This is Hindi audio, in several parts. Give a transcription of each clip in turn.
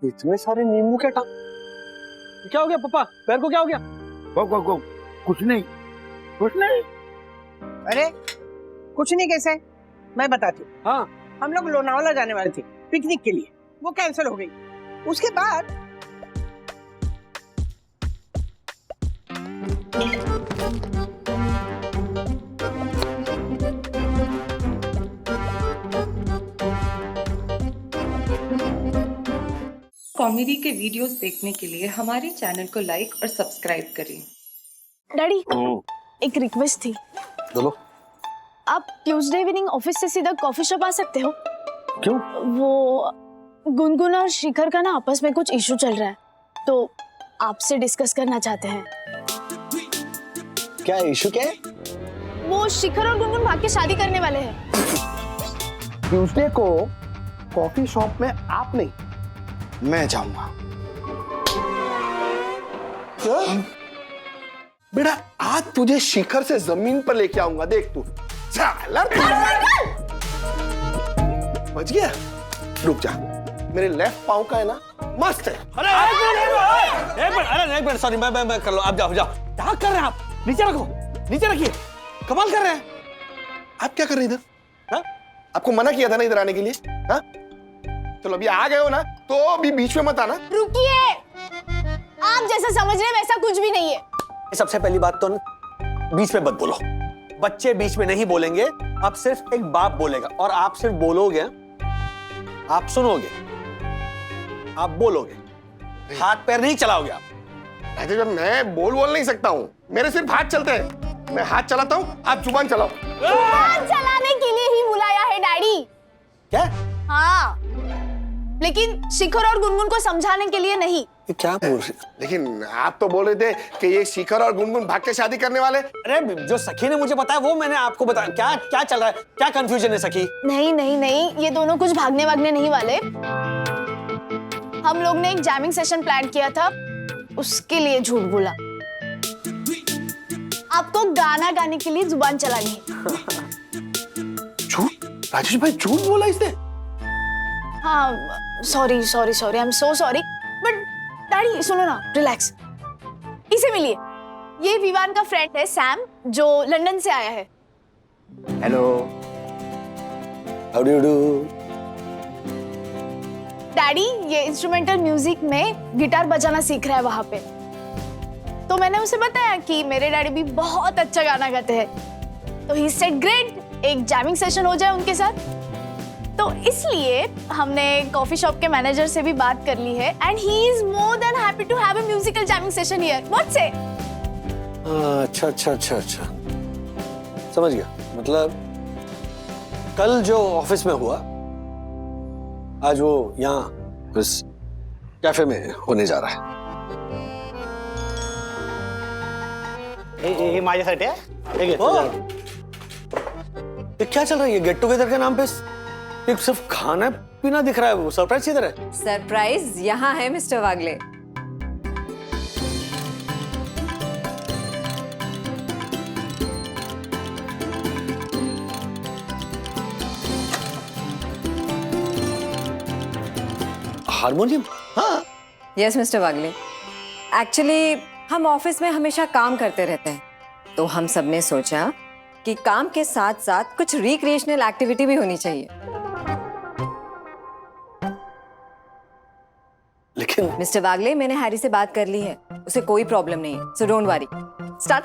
इतने सारे नींबू के टांग। क्या हो गया पापा, पैर को क्या हो गया? को कुछ नहीं, कुछ नहीं। अरे कुछ नहीं कैसे, मैं बताती हूँ। हाँ, हम लोग लोनावाला जाने वाले थे पिकनिक के लिए, वो कैंसिल हो गई। उसके बाद कॉमेडी के वीडियोस देखने के लिए हमारे चैनल को लाइक और सब्सक्राइब करें। डैडी, एक रिक्वेस्ट थी। बोलो। आप ट्यूसडे इवनिंग ऑफिस से सीधा कॉफी शॉप आ सकते हो? क्यों? वो गुनगुन और शिखर का ना आपस में कुछ इशू चल रहा है, तो आपसे डिस्कस करना चाहते हैं। क्या इशू क्या है? वो शिखर और गुनगुन भाग के शादी करने वाले हैं। ट्यूसडे को कॉफी शॉप में आप नहीं, मैं जाऊंगा। बेटा आज तुझे शिखर से जमीन पर लेके आऊंगा, देख तू। बच गया? रुक जा, मेरे लेफ्ट पाँव का है ना मस्त है। अरे एक मिनट, सॉरी, मैं कर लो। आप जाओ। क्या कर रहे हैं आप? नीचे रखो, नीचे रखिए। कमाल कर रहे हैं। आप क्या कर रहे हैं इधर? हाँ? आपको मना किया था ना इधर आने के लिए? हाँ? चलो अभी आ गए हो ना, तो अभी बीच में मत आना। रुकिए, आप जैसा समझ रहे हैं वैसा कुछ भी नहीं है। सबसे पहली बात तो बीच में मत बोलो। बच्चे बीच में नहीं बोलेंगे, आप सिर्फ एक बाप बोलेगा, और आप सिर्फ बोलोगे, आप सुनोगे, आप बोलोगे, हाथ पैर नहीं चलाओगे आप। राजेश, जब मैं बोल नहीं सकता हूँ, मेरे सिर्फ हाथ चलते हैं। मैं हाथ चलाता हूँ, आप जुबान चलाओ। जुबान चलाने के लिए ही बुलाया है डैडी। क्या? हाँ, लेकिन शिखर और गुनगुन को समझाने के लिए नहीं। ये क्या बोल रहे? लेकिन आप तो बोल रहे थे कि ये शिखर और गुनगुन भाग के शादी करने वाले। अरे जो सखी ने मुझे बताया वो मैंने आपको बताया। क्या क्या चल रहा है? क्या कंफ्यूजन है सखी? नहीं नहीं नहीं, ये दोनों कुछ भागने वागने नहीं वाले। हम लोग ने एक जैमिंग सेशन प्लान किया था, उसके लिए झूठ बोला। आपको गाना गाने के लिए जुबान चलानी है। झूठ? राजेश भाई झूठ बोला इसने? हाँ, sorry, I am so sorry. But daddy सुनो ना, रिलैक्स। इसे मिलिए, ये विवान का फ्रेंड है सैम, जो लंदन से आया है। Hello, how do you do? Daddy ये इंस्ट्रूमेंटल म्यूजिक में गिटार बजाना सीख रहा है वहां पे। तो मैंने उसे बताया कि मेरे डैडी भी बहुत अच्छा गाना गाते हैं, तो ही सेड ग्रेट, एक जैमिंग सेशन हो जाए उनके साथ। तो इसलिए हमने कॉफी शॉप के मैनेजर से भी बात कर ली है, and he is more than happy to have a musical jamming session here. What say? अच्छा, समझ गया। मतलब कल जो ऑफिस में हुआ, आज वो यहाँ इस कैफे में होने जा रहा है। हे माझ्यासाठी ये क्या चल रहा है? ये गेट टुगेदर के नाम पे सिर्फ खाना पीना दिख रहा है। वो सरप्राइज किधर है? सरप्राइज यहाँ है मिस्टर वागले। हारमोनियम? हाँ। यस मिस्टर वागले, एक्चुअली हम ऑफिस में हमेशा काम करते रहते हैं, तो हम सबने सोचा कि काम के साथ साथ कुछ रिक्रिएशनल एक्टिविटी भी होनी चाहिए। लेकिन मिस्टर वागले, मैंने हैरी से बात कर ली है, उसे कोई प्रॉब्लम नहीं है, so don't worry. Start.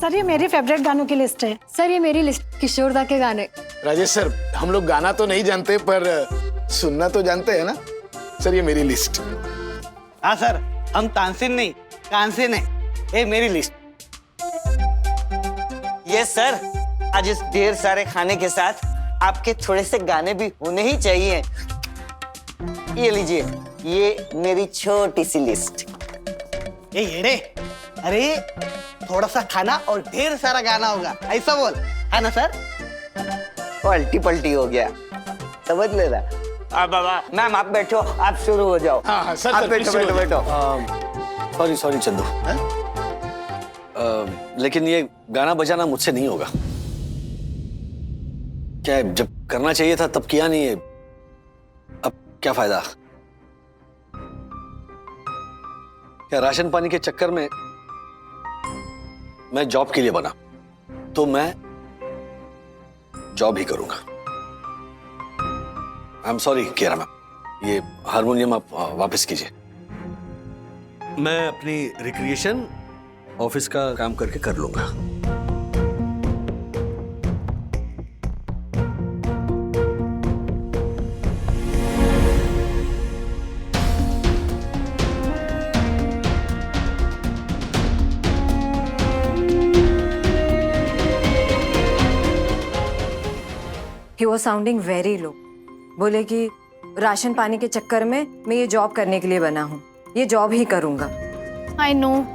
Sir, ये मेरी फेवरेट गानों की लिस्ट है। सर, ये मेरी लिस्ट किशोर दा के गाने। राजेश सर, हम लोग गाना तो नहीं जानते पर सुनना तो जानते हैं ना। सर ये मेरी लिस्ट। हाँ सर, हम तानसेन नहीं कानसेन है, ये मेरी लिस्ट। यस सर, आज इस ढेर सारे खाने के साथ आपके थोड़े से गाने भी होने ही चाहिए। ये लीजिए, ये मेरी छोटी सी लिस्ट। ये येड़े, अरे थोड़ा सा खाना और ढेर सारा गाना होगा, ऐसा बोल, है ना सर? पलटी पलटी हो गया, समझ लेना। बाबा मैम आप बैठो, आप शुरू हो जाओ। हाँ सर, आप बैठो। सॉरी चंदू, लेकिन ये गाना बजाना मुझसे नहीं होगा। क्या है, जब करना चाहिए था तब किया नहीं है, अब क्या फायदा? क्या राशन पानी के चक्कर में मैं जॉब के लिए बना, तो मैं जॉब ही करूंगा। I am sorry Kiara ma'am, ये हारमोनियम आप वापस कीजिए। मैं अपनी रिक्रिएशन ऑफिस का काम करके कर लूंगा। He was sounding very low. बोले कि राशन पानी के चक्कर में मैं ये जॉब करने के लिए बना हूँ, ये जॉब ही करूंगा। I know.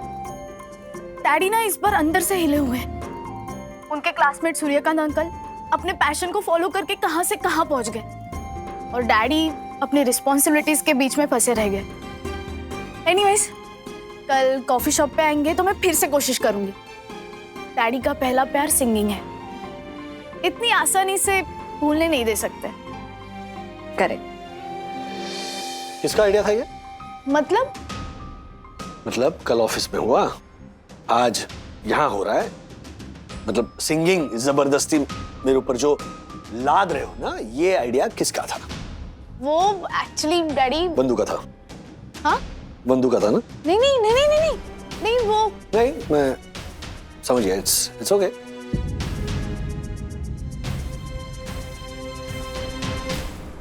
डैडी ना इस बार अंदर से हिले हुए हैं। उनके क्लासमेट सूर्यकांत अंकल अपने पैशन को फॉलो करके कहां से कहां पहुंच गए और डैडी अपनी रिस्पॉन्सिबिलिटीज के बीच में फंसे रह गए। एनीवेज, कल कॉफी शॉप पे आएंगे तो मैं फिर से कोशिश करूंगी। डैडी का पहला प्यार सिंगिंग है, इतनी आसानी से भूलने नहीं दे सकते। करेक्ट। किसका आइडिया था ये? मतलब कल ऑफिस में हुआ, आज यहाँ हो रहा है। मतलब सिंगिंग जबरदस्ती मेरे ऊपर जो लाद रहे हो ना, ये आइडिया किसका था? वो एक्चुअली डैडी बंधु का था। हाँ? बंधु का था ना? नहीं नहीं नहीं नहीं नहीं नहीं वो नहीं, मैं समझ गया। It's okay.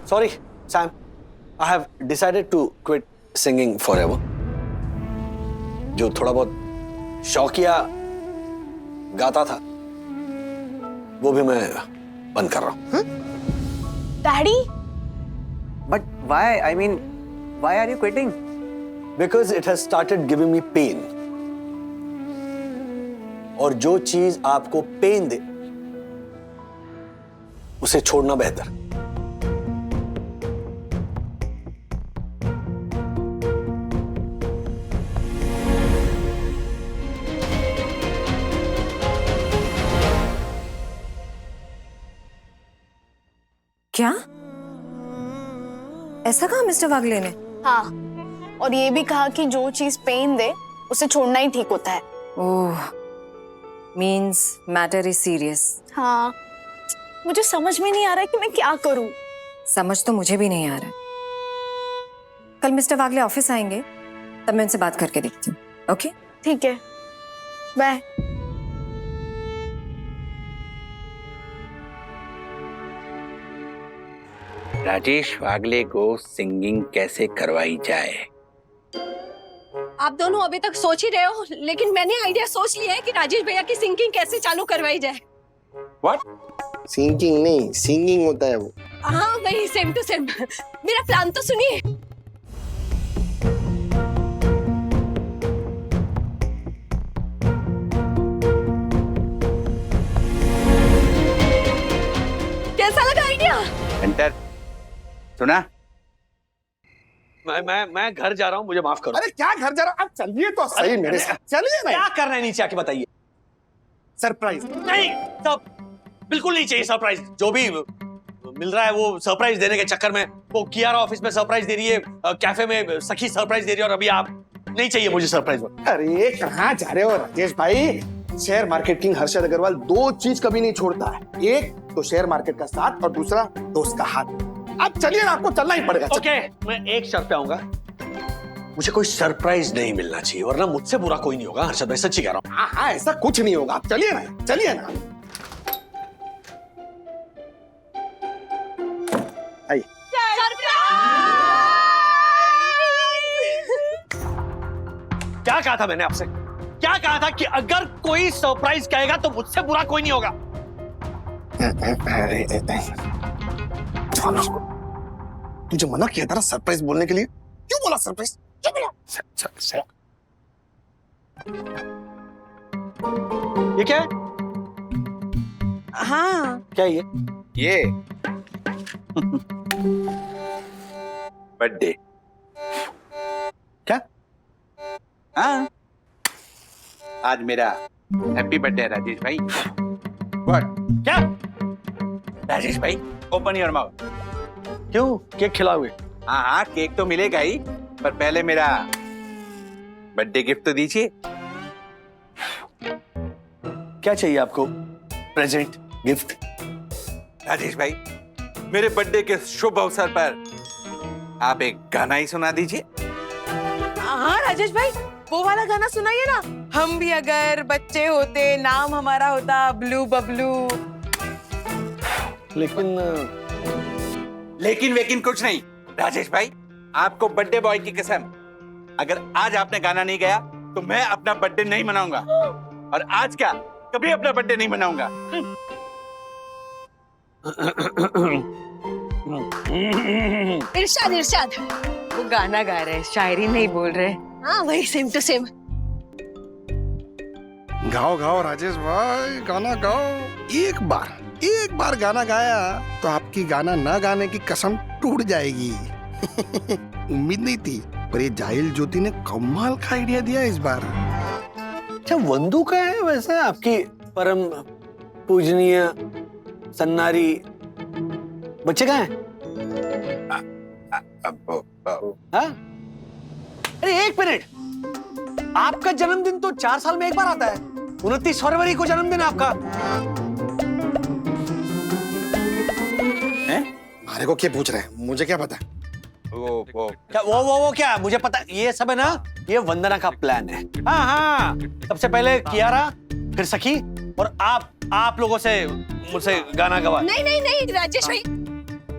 Sorry, Sam. I have decided to quit singing forever. जो थोड़ा बहुत शौकिया गाता था, वो भी मैं बंद कर रहा हूँ। Daddy, But why? I mean, why are you quitting? Because it has started giving me pain. और जो चीज आपको पेन दे, उसे छोड़ना बेहतर। क्या? ऐसा कहा मिस्टर वागले ने? हाँ, और ये भी कहा कि जो चीज पेन दे उसे छोड़ना ही ठीक होता है। ओह, मीन्स मैटर इज सीरियस। हाँ, मुझे समझ में नहीं आ रहा कि मैं क्या करूं। समझ तो मुझे भी नहीं आ रहा। कल मिस्टर वागले ऑफिस आएंगे, तब मैं उनसे बात करके देखती हूँ। ओके? ठीक है, बाय। राजेश वागले को सिंगिंग कैसे करवाई जाए? आप दोनों अभी तक सोच ही रहे हो, लेकिन मैंने आइडिया सोच लिया है कि राजेश भैया की सिंगिंग कैसे चालू करवाई जाए। व्हाट? सिंगिंग नहीं, सिंगिंग होता है वो। हाँ, वही सेम टू सेम। मेरा प्लान तो सुनिए। कैसा लगा आइडिया? एंटर। सुना? मैं घर जा रहा हूँ, मुझे माफ करो। अरे क्या घर जा रहा? आप चलिए तो सही मेरे साथ। चलिए ना। क्या कर रहे हैं नीचे आके बताइए। सरप्राइज नहीं, सब बिल्कुल नहीं चाहिए सरप्राइज। जो भी मिल रहा है वो सरप्राइज देने के चक्कर में, वो कियारा ऑफिस में सरप्राइज दे रही है, कैफे में सखी सरप्राइज दे रही है, और अभी आप नहीं चाहिए मुझे सरप्राइज। अरे कहाँ जा रहे हो राजेश भाई? Share market king Harshad Agrawal दो चीज कभी नहीं छोड़ता है। एक तो शेयर मार्केट का साथ और दूसरा दोस्त का हाथ। अब चलिए ना, आपको चलना ही पड़ेगा। ओके, मैं एक शर्त पे आऊंगा, मुझे कोई सरप्राइज नहीं मिलना चाहिए, वरना मुझसे बुरा कोई नहीं होगा। हर्षद भाई सच्ची कह रहा हूँ। हाँ हाँ, ऐसा कुछ नहीं होगा। आप चलिए ना, चलिए ना। आइए। क्या कहा था मैंने आपसे? क्या कहा था कि अगर कोई सरप्राइज कहेगा तो मुझसे बुरा कोई नहीं होगा। तुझे मना किया था ना सरप्राइज बोलने के लिए। क्यों बोला सरप्राइज? क्यों बोला? ये क्या है? हाँ, क्या है ये? बर्थडे। क्या? हाँ, आज मेरा हैप्पी बर्थडे राजेश भाई। व्हाट? क्या? राजेश भाई, ओपन योर माउथ। क्यों? केक खिलाओगे? हाँ हाँ, केक तो मिलेगा ही, पर पहले मेरा बर्थडे गिफ्ट तो दीजिए। क्या चाहिए आपको? Present, gift? राजेश भाई, मेरे बर्थडे के शुभ अवसर पर आप एक गाना ही सुना दीजिए। हाँ राजेश भाई, वो वाला गाना सुनाइए ना। हम भी अगर बच्चे होते, नाम हमारा होता ब्लू बबलू। लेकिन वेकिन कुछ नहीं। राजेश भाई, आपको बर्थडे बॉय की कसम, अगर आज आपने गाना नहीं गाया तो मैं अपना बर्थडे नहीं मनाऊंगा, और आज क्या कभी अपना बर्थडे नहीं मनाऊंगा। इरशाद इरशाद। वो गाना गा रहे हैं, शायरी नहीं बोल रहे। हाँ वही, सेम टू सेम। गाओ गाओ राजेश भाई, गाना गाओ। एक बार गाना गाया तो आपकी गाना न गाने की कसम टूट जाएगी। उम्मीद नहीं थी, पर ये जाहिल ज्योति ने कमाल का आइडिया दिया इस बार। अच्छा, वंदू का है वैसे आपकी परम पूजनीय सन्नारी बच्चे कहाँ हैं? हाँ? अरे एक मिनट, आपका जन्मदिन तो 4 साल में एक बार आता है। 29 फरवरी को जन्मदिन है आपका। हमारे को क्या पूछ रहे हैं? मुझे क्या पता? क्या वो क्या मुझे पता, ये सब है ना, ये वंदना का प्लान है। हाँ हाँ, सबसे पहले कियारा, फिर सखी, और आप लोगों से मुझसे गाना गवा। नहीं नहीं नहीं राजेश भाई,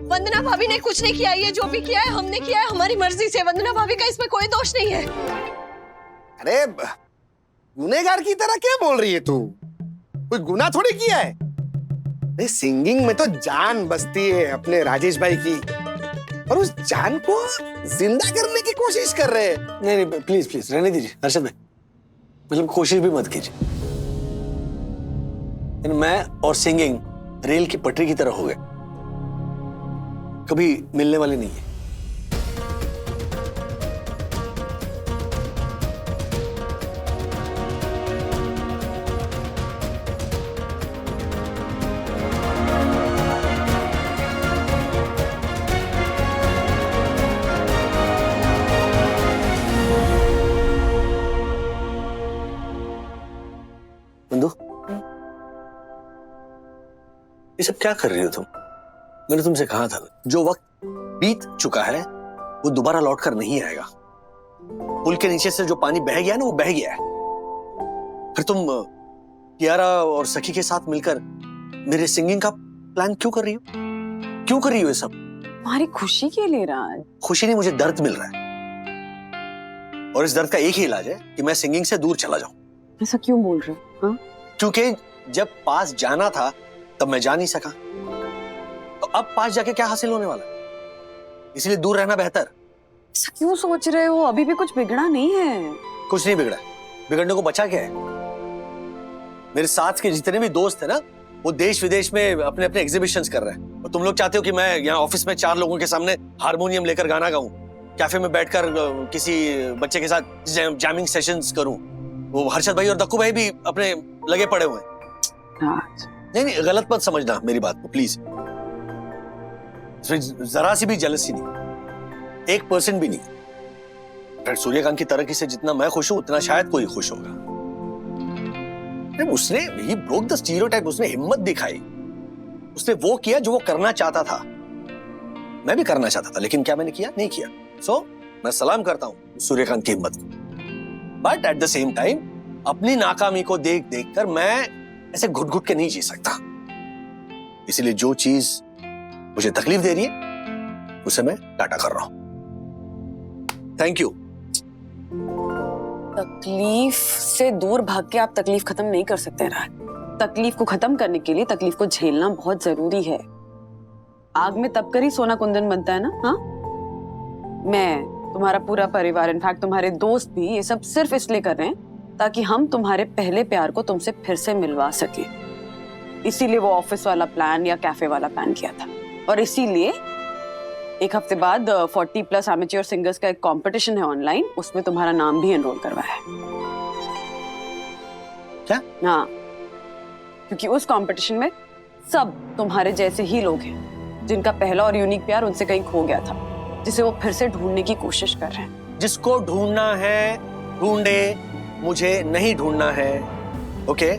वंदना भाभी ने कुछ नहीं किया। ये जो भी किया है हमने किया है हमारी मर्जी से। वंदना भाभी का इसमें कोई दोष नहीं है। अरे गुनहगार की तरह क्या बोल रही है तू? कोई गुनाह थोड़ी किया है। अरे सिंगिंग में तो जान बसती है अपने राजेश भाई की, और उस जान को जिंदा करने की कोशिश कर रहे हैं। नहीं प्लीज रहने दीजिए हर्षद भाई, मतलब कोशिश भी मत कीजिए। मैं और सिंगिंग रेल की पटरी की तरह हो गए, कभी मिलने वाले नहीं है। बंधु, ये सब क्या कर रही हो तुम? मैंने तुमसे कहा था, जो वक्त बीत चुका है वो दोबारा लौट कर नहीं आएगा। पुल के नीचे से जो पानी बह गया ना, वो बह गया है। फिर तुम कियारा और सखी के साथ मिलकर मेरे सिंगिंग का प्लान क्यों कर रही हो? क्यों कर रही हो ये सब? तुम्हारी खुशी के लिए राज। खुशी नहीं, मुझे दर्द मिल रहा है, और इस दर्द का एक ही इलाज है कि मैं सिंगिंग से दूर चला जाऊं। ऐसा क्यों बोल रहे हो? क्योंकि जब पास जाना था तब मैं जा नहीं सका, तो अब पास जाके क्या हासिल होने वाला है? इसलिए दूर रहना बेहतर। ऐसा क्यों सोच रहे हो? अभी भी कुछ बिगड़ा नहीं है। कुछ नहीं बिगड़ा, बिगड़ने को बचा क्या है? मेरे साथ के जितने भी दोस्त हैं ना, वो देश विदेश में अपने अपने एग्जीबिशंस कर रहे हैं, और तुम लोग चाहते हो कि मैं यहाँ ऑफिस में 4 लोगों के सामने हारमोनियम लेकर गाना गाऊं, कैफे में बैठकर किसी बच्चे के साथ जैमिंग सेशंस करूं। वो हर्षद भाई और दक्कू भाई भी अपने लगे पड़े हुए हैं। नहीं, गलत मत समझना मेरी बात को प्लीज। इसमें जरा सी भी जेलसी नहीं, 1% भी नहीं। सूर्यकांत की तरक्की से जितना मैं खुश हूं, उतना शायद कोई खुश होगा। उसने ही ब्रोक द स्टीरियोटाइप, उसने हिम्मत दिखाई, उसने वो किया जो वो करना चाहता था। मैं भी करना चाहता था, लेकिन क्या मैंने किया? नहीं किया। सो मैं सलाम करता हूं सूर्यकांत की हिम्मत को, but at the same time अपनी नाकामी को देख देख कर मैं ऐसे घुट घुट के नहीं जी सकता। इसलिए जो चीज मुझे तकलीफ दे रही है उसे मैं टाटा कर रहा हूं। Thank you. तकलीफ से दूर भाग के आप तकलीफ खत्म नहीं कर सकते राज। तकलीफ को खत्म करने के लिए तकलीफ को झेलना बहुत जरूरी है। आग में तप कर ही सोना कुंदन बनता है ना। हाँ, मैं, तुम्हारा पूरा परिवार, इनफैक्ट तुम्हारे दोस्त भी ये सब सिर्फ इसलिए कर रहे हैं ताकि हम तुम्हारे पहले प्यार को तुमसे फिर से मिलवा सके। इसीलिए वो ऑफिस वाला प्लान या कैफे वाला प्लान किया था, और इसीलिए एक हफ्ते बाद 40+ एमेच्योर सिंगर्स का एक कंपटीशन है ऑनलाइन, उसमें तुम्हारा नाम भी एनरोल करवाया है। क्या? हाँ, क्योंकि उस कंपटीशन में सब तुम्हारे जैसे ही लोग हैं जिनका पहला और यूनिक प्यार उनसे कहीं खो गया था। जिसे वो फिर से ढूंढने की कोशिश कर रहे हैं। जिसको ढूंढना है ढूंढे, मुझे नहीं ढूंढना है। ओके,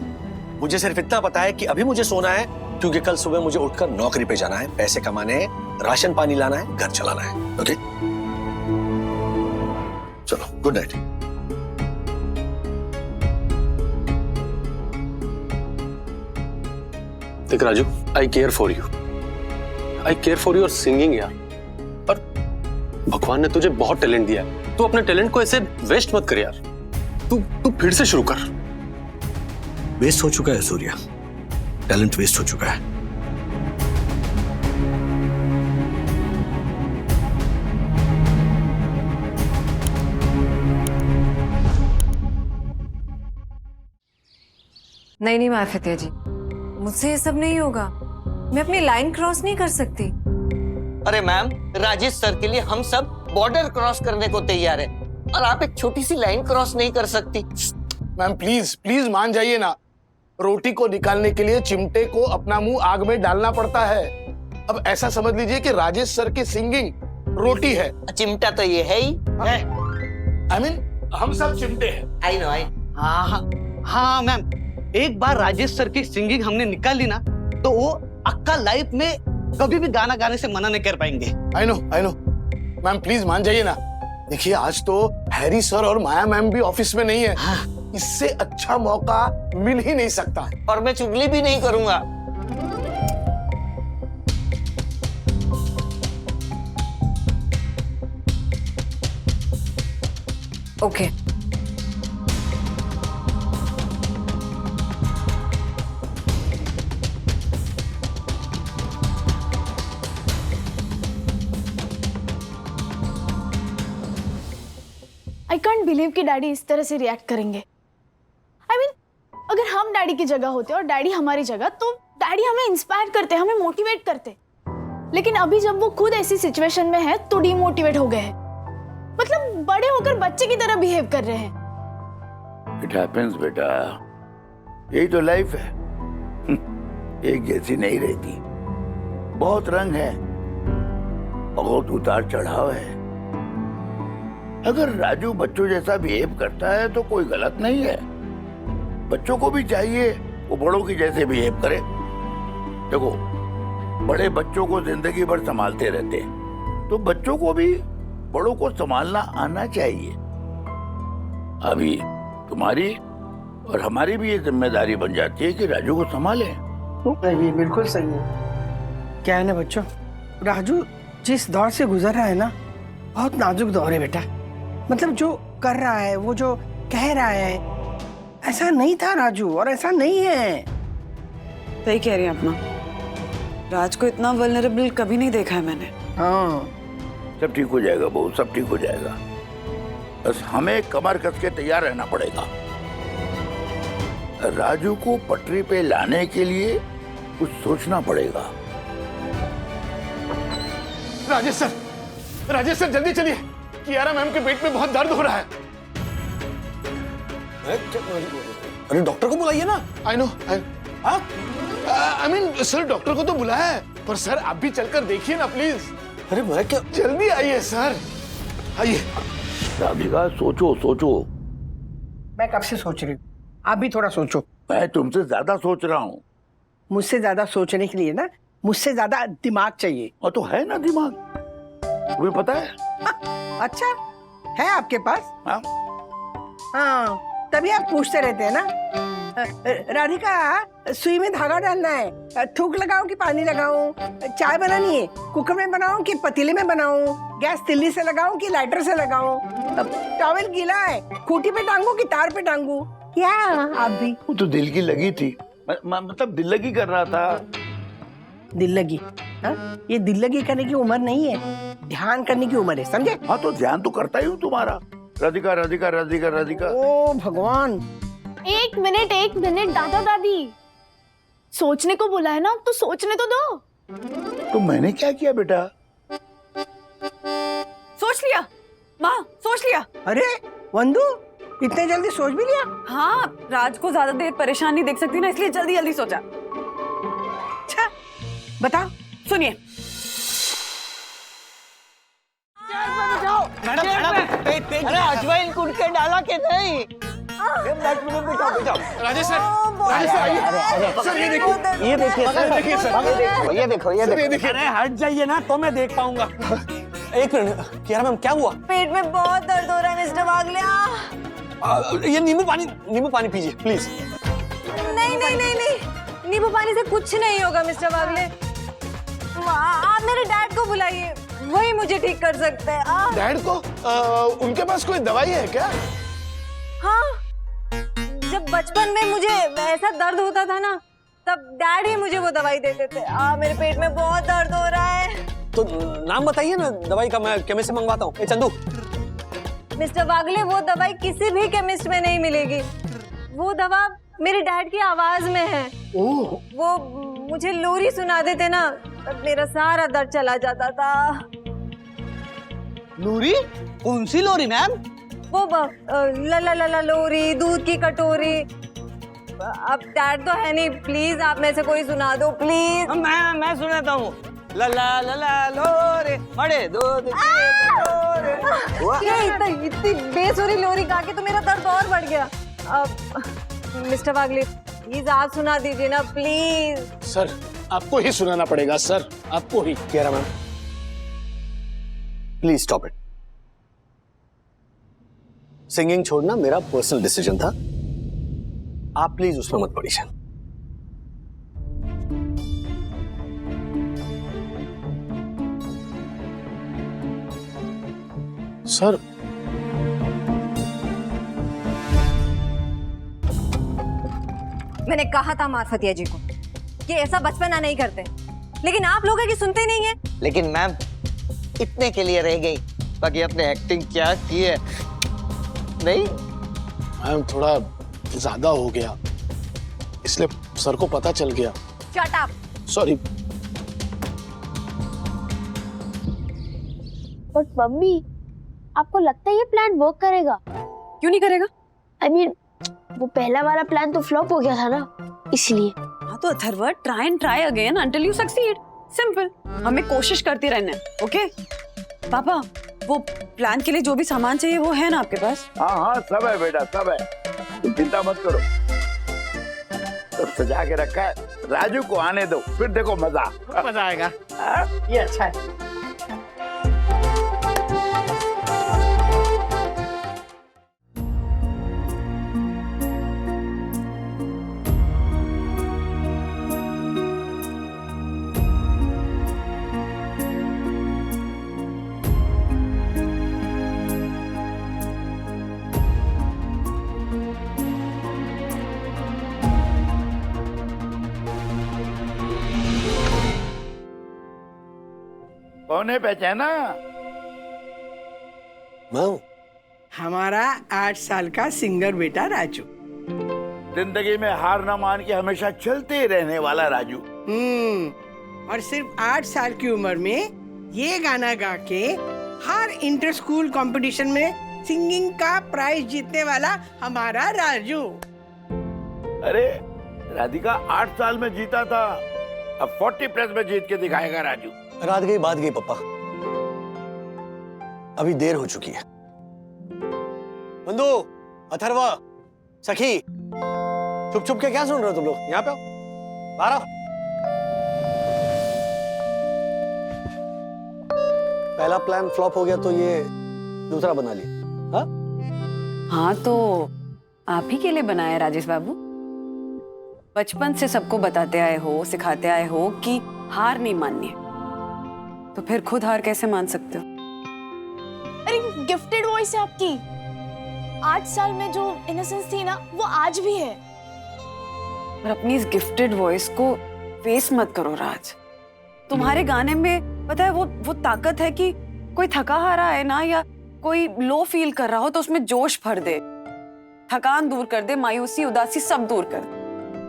मुझे सिर्फ इतना पता है कि अभी मुझे सोना है, क्योंकि कल सुबह मुझे उठकर नौकरी पे जाना है, पैसे कमाने हैं, राशन पानी लाना है, घर चलाना है। ओके, चलो, गुड नाइट। देख Raju, I care for you, I care for your singing यार। और भगवान ने तुझे बहुत टैलेंट दिया है, तू अपने टैलेंट को ऐसे वेस्ट मत कर यार। तू फिर से शुरू कर। वेस्ट हो चुका है सूर्या, टैलेंट वेस्ट हो चुका है। नहीं माफिया जी, मुझसे ये सब नहीं होगा। मैं अपनी लाइन क्रॉस नहीं कर सकती। अरे मैम, राजेश सर के लिए हम सब बॉर्डर क्रॉस करने को तैयार है, और आप एक छोटी सी लाइन क्रॉस नहीं कर सकती। मैम प्लीज प्लीज मान जाइए ना। रोटी को निकालने के लिए चिमटे को अपना मुंह आग में डालना पड़ता है। अब ऐसा समझ लीजिए कि राजेश सर की सिंगिंग रोटी है। चिमटा तो ये है ही। आई मीन हम सब चिमटे हैं। आई नो, आई। हाँ मैम, एक बार राजेश सर की सिंगिंग हमने निकाल ली ना, तो वो अक्का लाइफ में कभी भी गाना गाने से मना नहीं कर पाएंगे। आई नो मैम, प्लीज मान जाइए ना। देखिए, आज तो हैरी सर और माया मैम भी ऑफिस में नहीं है। हाँ। इससे अच्छा मौका मिल ही नहीं सकता। और मैं चुगली भी नहीं करूंगा। ओके। आई कांट बिलीव कि डैडी इस तरह से रिएक्ट करेंगे। आई मीन, अगर हम डैडी की जगह होते और डैडी हमारी जगह, तो डैडी हमें इंस्पायर करते, हमें मोटिवेट करते। लेकिन अभी जब वो खुद ऐसी सिचुएशन में है तो डिमोटिवेट हो गए हैं। मतलब बड़े होकर बच्चे की तरह बिहेव कर रहे हैं। इट हैपेंस बेटा, यही तो लाइफ है। एक जैसी नहीं रहती, बहुत रंग है, बहुत उतार चढ़ाव है। अगर राजू बच्चों जैसा बिहेव करता है तो कोई गलत नहीं है। बच्चों को भी चाहिए वो बड़ों की जैसे बिहेव करे। देखो, बड़े बच्चों को जिंदगी भर संभालते रहते हैं, तो बच्चों को भी बड़ों को संभालना आना चाहिए। अभी तुम्हारी और हमारी भी ये जिम्मेदारी बन जाती है कि राजू को संभालें। ये बिल्कुल सही है। क्या है ना बच्चों, राजू जिस दौर से गुजर रहा है ना, बहुत नाजुक दौर है बेटा। मतलब जो कर रहा है, वो जो कह रहा है, ऐसा नहीं था राजू, और ऐसा नहीं है। सही कह रही हैं अपना। राज को इतना वल्नरेबल कभी नहीं देखा है मैंने। हाँ, सब ठीक हो जाएगा बहू, सब ठीक हो जाएगा। बस हमें कमर कस के तैयार रहना पड़ेगा। राजू को पटरी पे लाने के लिए कुछ सोचना पड़ेगा। राजेश सर जल्दी चलिए, कियारा मैम के पेट में बहुत दर्द हो रहा है। अरे डॉक्टर को बुलाइए ना। I know. I mean sir, doctor को तो बुलाया है, पर सर आप भी चलकर देखिए ना प्लीज। अरे मैं क्या, जल्दी आइए सर, आइए। राधिका, सोचो। मैं कब से सोच रही हूँ, आप भी थोड़ा सोचो। मैं तुमसे ज्यादा सोच रहा हूँ। मुझसे ज्यादा सोचने के लिए ना, मुझसे ज्यादा दिमाग चाहिए। और तो है ना दिमाग, तुम्हें पता है। अच्छा है आपके पास? हाँ, हाँ, तभी आप पूछते रहते हैं ना। राधिका, सुई में धागा डालना है, थूक लगाऊं कि पानी लगाऊं? चाय बनानी है, कुकर में बनाऊं कि पतीले में बनाऊं? गैस तिल्ली से लगाऊं कि लाइटर से लगाऊं? टॉवेल गीला है, खूंटी पे टांगूं कि तार पे टांगूं? क्या आप भी? वो तो दिल की लगी थी, मतलब दिल लगी कर रहा था। दिल लगी? हाँ? ये दिल लगी करने की उम्र नहीं है, ध्यान करने की उम्र है, समझे? हाँ, तो ध्यान तो करता ही हूँ तुम्हारा। राधिका। ओ भगवान। एक मिनट दादा दादी, सोचने को बोला है ना, तो सोचने तो दो। तो मैंने क्या किया बेटा? सोच लिया माँ, सोच लिया। अरे वंदू, इतने जल्दी सोच भी लिया? हाँ, राज को ज्यादा देर परेशान नहीं देख सकती ना, इसलिए जल्दी सोचा। अच्छा, बताओ। सुनिए, अरे अजवाइन कूट के डाला के नहीं? राजेश सर, सर ये देखिए सर, ये देखो अरे हट जाइए ना तो मैं देख पाऊंगा। एक मिनट, कियारा मैम क्या हुआ? पेट में बहुत दर्द हो रहा है मिस्टर वागले। ये नींबू पानी पीजिए प्लीज। नहीं नहीं नहीं नहीं, नींबू पानी से कुछ नहीं होगा मिस्टर वागले। आप मेरे डैड को बुलाइए, वही मुझे ठीक कर सकते हैं। डैड को? उनके पास कोई दवाई है क्या? हाँ, जब बचपन में मुझे ऐसा दर्द होता था ना, तब डैड ही मुझे वो दवाई देते थे। मेरे पेट में बहुत दर्द हो रहा है। तो नाम बताइए ना दवाई का, मैं केमिस्ट से मंगवाता हूँ। चंदू। मिस्टर वागले, वो दवाई किसी भी केमिस्ट में नहीं मिलेगी। वो दवा मेरे डैड की आवाज में है। वो मुझे लोरी सुना देते ना, तब मेरा सारा दर्द चला जाता था। लोरी? कौन सी लोरी मैम? वो ला ला ला ला लोरी, दूध की कटोरी। अब डैड तो है नहीं, प्लीज आप में से कोई सुना दो प्लीज। मैं सुनाता हूँ। ला ला ला ला लोरी, बड़े दूध की कटोरी। ये इतनी बेसुरी लोरी गा के तो मेरा दर्द और बढ़ गया। मिस्टर वागले, प्लीज आप सुना दीजिए ना प्लीज। सर आपको ही सुनाना पड़ेगा सर, आपको ही। Kiara ma'am please stop it. Singing छोड़ना मेरा पर्सनल डिसीजन था, आप प्लीज उसमें मत पड़िए। सर मैंने कहा था मार्फतिया जी को कि ऐसा बचपना नहीं करते, लेकिन आप लोग की सुनते नहीं है। लेकिन मैम इतने के लिए रह गई, बाकी अपने एक्टिंग क्या की है। नहीं मैम थोड़ा ज्यादा हो गया, इसलिए सर को पता चल गया। Shut up. Sorry. But mummy, आपको लगता है ये प्लान वर्क करेगा? क्यों नहीं करेगा? I mean, वो पहला वाला प्लान तो फ्लॉप हो गया था ना, इसलिए। हाँ तो Atharva, try and try again until you succeed. Simple. हमें कोशिश करते रहना है, ओके? पापा, वो प्लान के लिए जो भी सामान चाहिए वो है ना आपके पास? हाँ सब है बेटा, सब है, तुम चिंता मत करो। सब सजा के रखा है, राजू को आने दो, फिर देखो मजा आएगा। ये अच्छा है। कौन है, पहचाना? मैं हमारा 8 साल का सिंगर बेटा राजू। जिंदगी में हार ना मान के हमेशा चलते ही रहने वाला राजू। और सिर्फ 8 साल की उम्र में ये गाना गा के हर इंटर स्कूल कंपटीशन में सिंगिंग का प्राइज जीतने वाला हमारा राजू। अरे राधिका 8 साल में जीता था, अब 40+ में जीत के दिखाएगा राजू। रात गई बात गई पापा, अभी देर हो चुकी है। बंधु, अथर्वा, सखी, छुप छुप के क्या सुन रहे हो तुम लोग? यहाँ पे आओ, बाहर आओ। पहला प्लान फ्लॉप हो गया तो ये दूसरा बना लिया। हाँ? हाँ तो आप ही के लिए बनाया राजेश बाबू। बचपन से सबको बताते आए हो, सिखाते आए हो कि हार नहीं माननी है, तो फिर खुद हार कैसे मान सकते हो? अरे गिफ्टेड वॉइस है आपकी। 8 साल में जो इनोसेंस थी ना, वो आज भी है। और अपनी इस गिफ्टेड वॉइस को वेस्ट मत करो राज। तुम्हारे गाने में पता है वो ताकत है कि कोई थका हारा है ना, या कोई लो फील कर रहा हो तो उसमें जोश भर दे, थकान दूर कर दे, मायूसी उदासी सब दूर कर दे।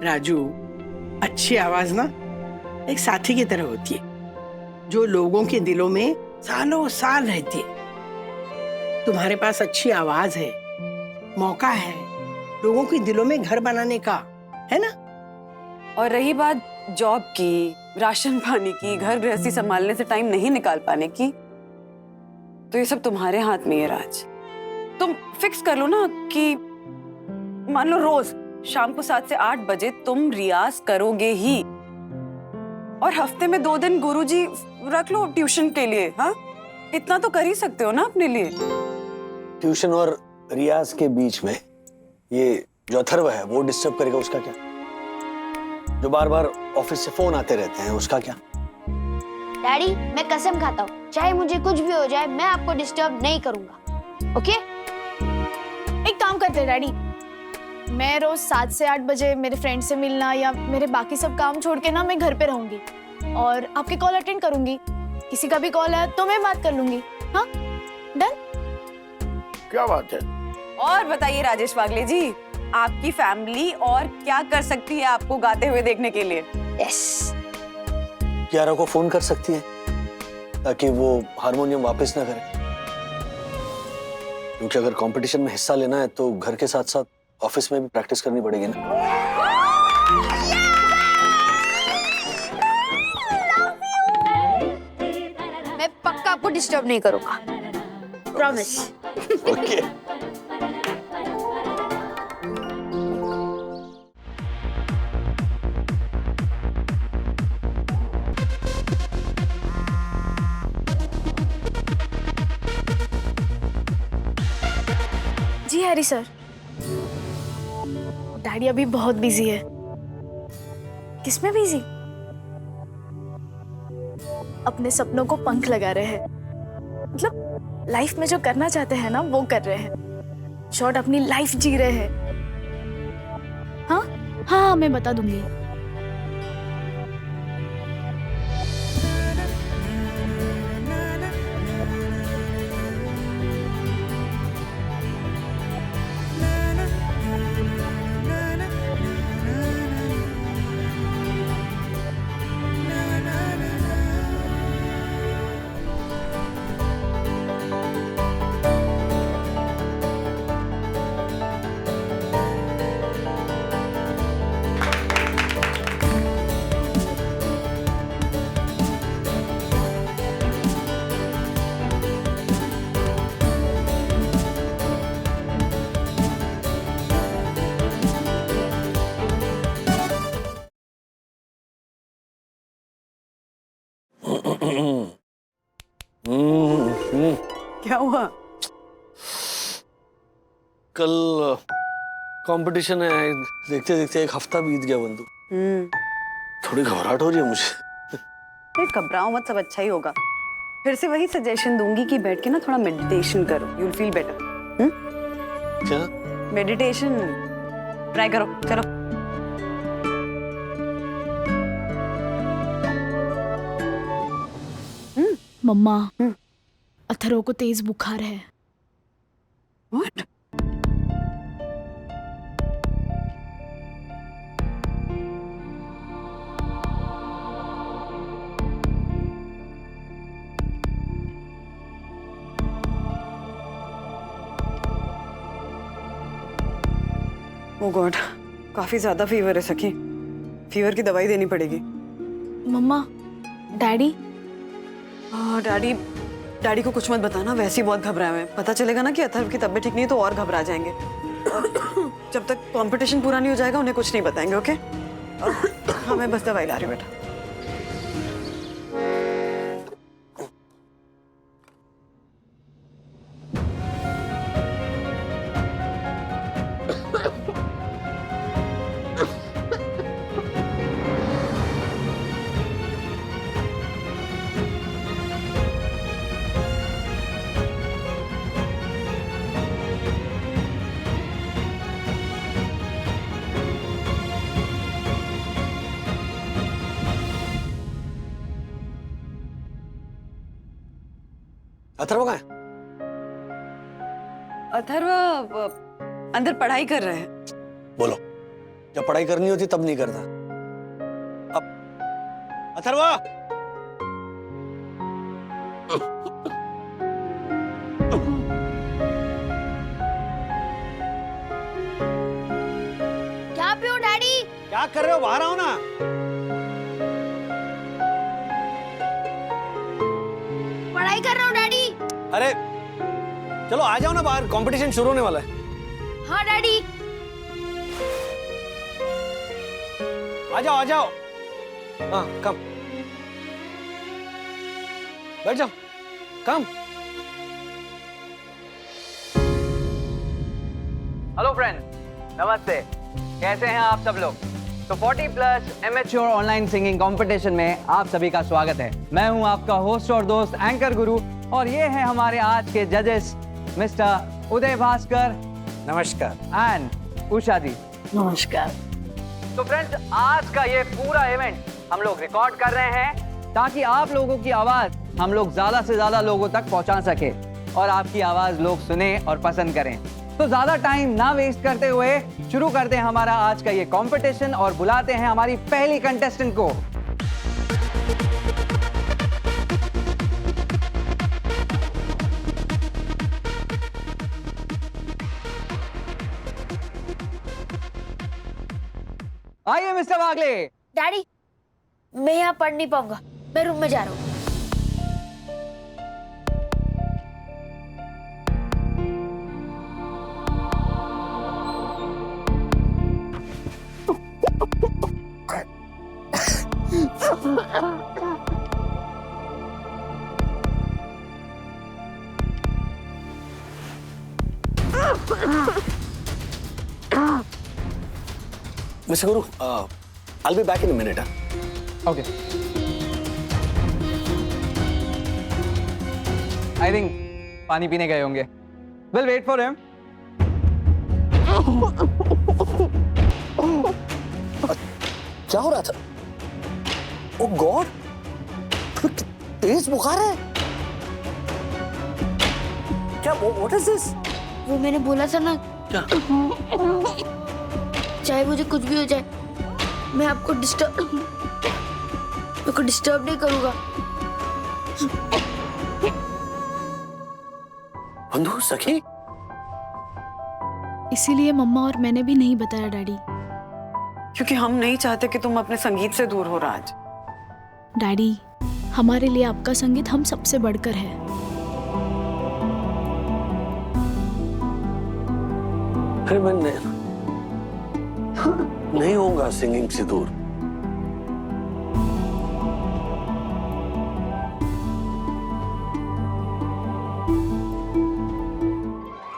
राजू, अच्छी आवाज ना एक साथी की तरह होती है जो लोगों के दिलों में सालों साल रहती है। तुम्हारे पास अच्छी आवाज है, मौका है लोगों के दिलों में घर बनाने का, है ना? और रही बात जॉब की, राशन पानी की, घर गृहस्थी संभालने से टाइम नहीं निकाल पाने की, तो ये सब तुम्हारे हाथ में है राज। तुम फिक्स कर लो ना कि मान लो रोज शाम को 7 से 8 बजे तुम रियाज करोगे ही, और हफ्ते में 2 दिन गुरुजी रख लो ट्यूशन के लिए। हाँ, इतना तो कर ही सकते हो ना अपने लिए। ट्यूशन और रियाज के बीच में ये जो अथर्व है वो डिस्टर्ब करेगा, उसका क्या? जो बार बार ऑफिस से फोन आते रहते हैं, उसका क्या? डैडी, मैं कसम खाता हूँ, चाहे मुझे कुछ भी हो जाए, मैं आपको डिस्टर्ब नहीं करूंगा। ओके? एक काम करते हैं डैडी, मैं रोज 7 से 8 बजे मेरे फ्रेंड से मिलना या मेरे बाकी सब काम छोड़ के ना मैं घर पे रहूंगी और आपके कॉल अटेंड करूंगी। किसी का भी कॉल है तो मैं बात कर लूंगी। हाँ, डन? क्या बात है। और बताइए राजेश वागले जी, आपकी फैमिली और क्या कर सकती है आपको गाते हुए देखने के लिए? यस। कियारा को फोन कर सकती है ताकि वो हारमोनियम वापस ना करे, क्योंकि अगर कंपटीशन में हिस्सा लेना है तो घर के साथ साथ ऑफिस में भी प्रैक्टिस करनी पड़ेगी ना। मैं पक्का आपको डिस्टर्ब नहीं करूंगा, प्रॉमिस। ओके। जी हैरी सर, डैडी अभी बहुत बिजी है। किसमें बिजी? अपने सपनों को पंख लगा रहे हैं, मतलब लाइफ में जो करना चाहते हैं ना वो कर रहे हैं। शॉर्ट अपनी लाइफ जी रहे हैं। हाँ हाँ, मैं बता दूंगी। क्या हुआ? कल कंपटीशन है, देखते देखते 1 हफ्ता बीत गया बंधु। थोड़ी घबराहट हो रही है मुझे। घबराओ मत, सब अच्छा ही होगा। फिर से वही सजेशन दूंगी कि बैठ के ना थोड़ा मेडिटेशन करो, यू विल फील बेटर। क्या? मेडिटेशन ट्राई करो, चलो। मम्मा, अथर्व को तेज बुखार है। What? Oh God, काफी ज्यादा फीवर है सखी। फीवर की दवाई देनी पड़ेगी। मम्मा, डैडी? डैडी को कुछ मत बताना, वैसे ही बहुत घबराए हुए हैं। पता चलेगा ना कि अथर्व की तबीयत ठीक नहीं है तो और घबरा जाएंगे। जब तक कंपटीशन पूरा नहीं हो जाएगा उन्हें कुछ नहीं बताएंगे, ओके? हाँ, मैं बस दवाई ला रही हूँ बेटा। अथर्व कहाँ है? अथर्व अंदर पढ़ाई कर रहे हैं। बोलो, जब पढ़ाई करनी होती तब नहीं करता। अब अथर्व! यहाँ पे हो डैडी? क्या कर रहे हो? बाहर आओ ना। पढ़ाई कर रहा हूँ डैडी। अरे चलो आ जाओ ना बाहर, कंपटीशन शुरू होने वाला है। हाँ डैडी। आ जाओ आ जाओ। हाँ कम, बैठ जाओ, कम। हेलो फ्रेंड, नमस्ते। कैसे हैं आप सब लोग? तो 40+ एमेच्योर ऑनलाइन सिंगिंग कंपटीशन में आप सभी का स्वागत है। मैं हूं आपका होस्ट और दोस्त एंकर गुरु, और ये हैं हमारे आज के जजेस मिस्टर उदय भास्कर, नमस्कार, एंड उषा जी, नमस्कार। तो फ्रेंड्स, आज का ये पूरा इवेंट हम लोग रिकॉर्ड कर रहे हैं ताकि आप लोगों की आवाज हम लोग ज्यादा से ज्यादा लोगों तक पहुंचा सके और आपकी आवाज लोग सुने और पसंद करें। तो ज्यादा टाइम ना वेस्ट करते हुए शुरू करते हैं हमारा आज का ये कंपटीशन और बुलाते हैं हमारी पहली कंटेस्टेंट को। आइए मिस्टर वागले। डैडी मैं यहाँ पढ़ नहीं पाऊंगा, मैं रूम में जा रहा हूँ। Mister Guru, I'll be back in a minute. Okay. I think पानी पीने गए होंगे। We'll wait for him. क्या हो रहा था? ओह गॉड, तेज बुखार है क्या? What is this? वो मैंने बोला था ना, क्या? चाहे मुझे कुछ भी हो जाए, मैं आपको डिस्टर्ब नहीं करूंगा। बंधु सखी, इसीलिए मम्मा और मैंने भी नहीं बताया डैडी। क्योंकि हम नहीं चाहते कि तुम अपने संगीत से दूर हो राज। डैडी, हमारे लिए आपका संगीत हम सबसे बढ़कर है। अरे मैं नहीं होऊंगा सिंगिंग से दूर।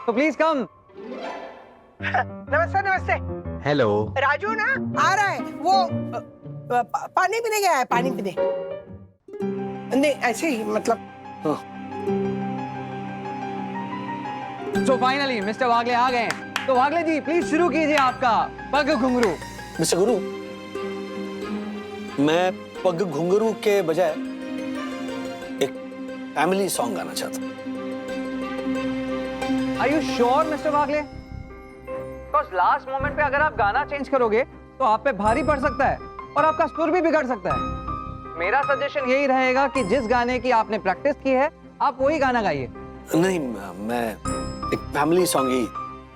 तो प्लीज कम। नमस्ते नमस्ते। हेलो। राजू ना आ रहा है, वो पानी पीने गया है, पानी पीने। नहीं ऐसे ही मतलब। तो फाइनली मिस्टर वागले आ गए। तो वागले जी प्लीज शुरू कीजिए आपका पग घुंघरू। मिस्टर गुरु, मैं पग घुंघरू के बजाय एक फैमिली सॉन्ग गाना चाहता हूँ। Are you sure mister Wagle? Because last moment पे अगर आप गाना चेंज करोगे तो आप पे भारी पड़ सकता है और आपका सुर भी बिगड़ सकता है। मेरा सजेशन यही रहेगा कि जिस गाने की आपने प्रैक्टिस की है आप वही गाना गाइए। नहीं, मैं एक फैमिली सॉन्ग ही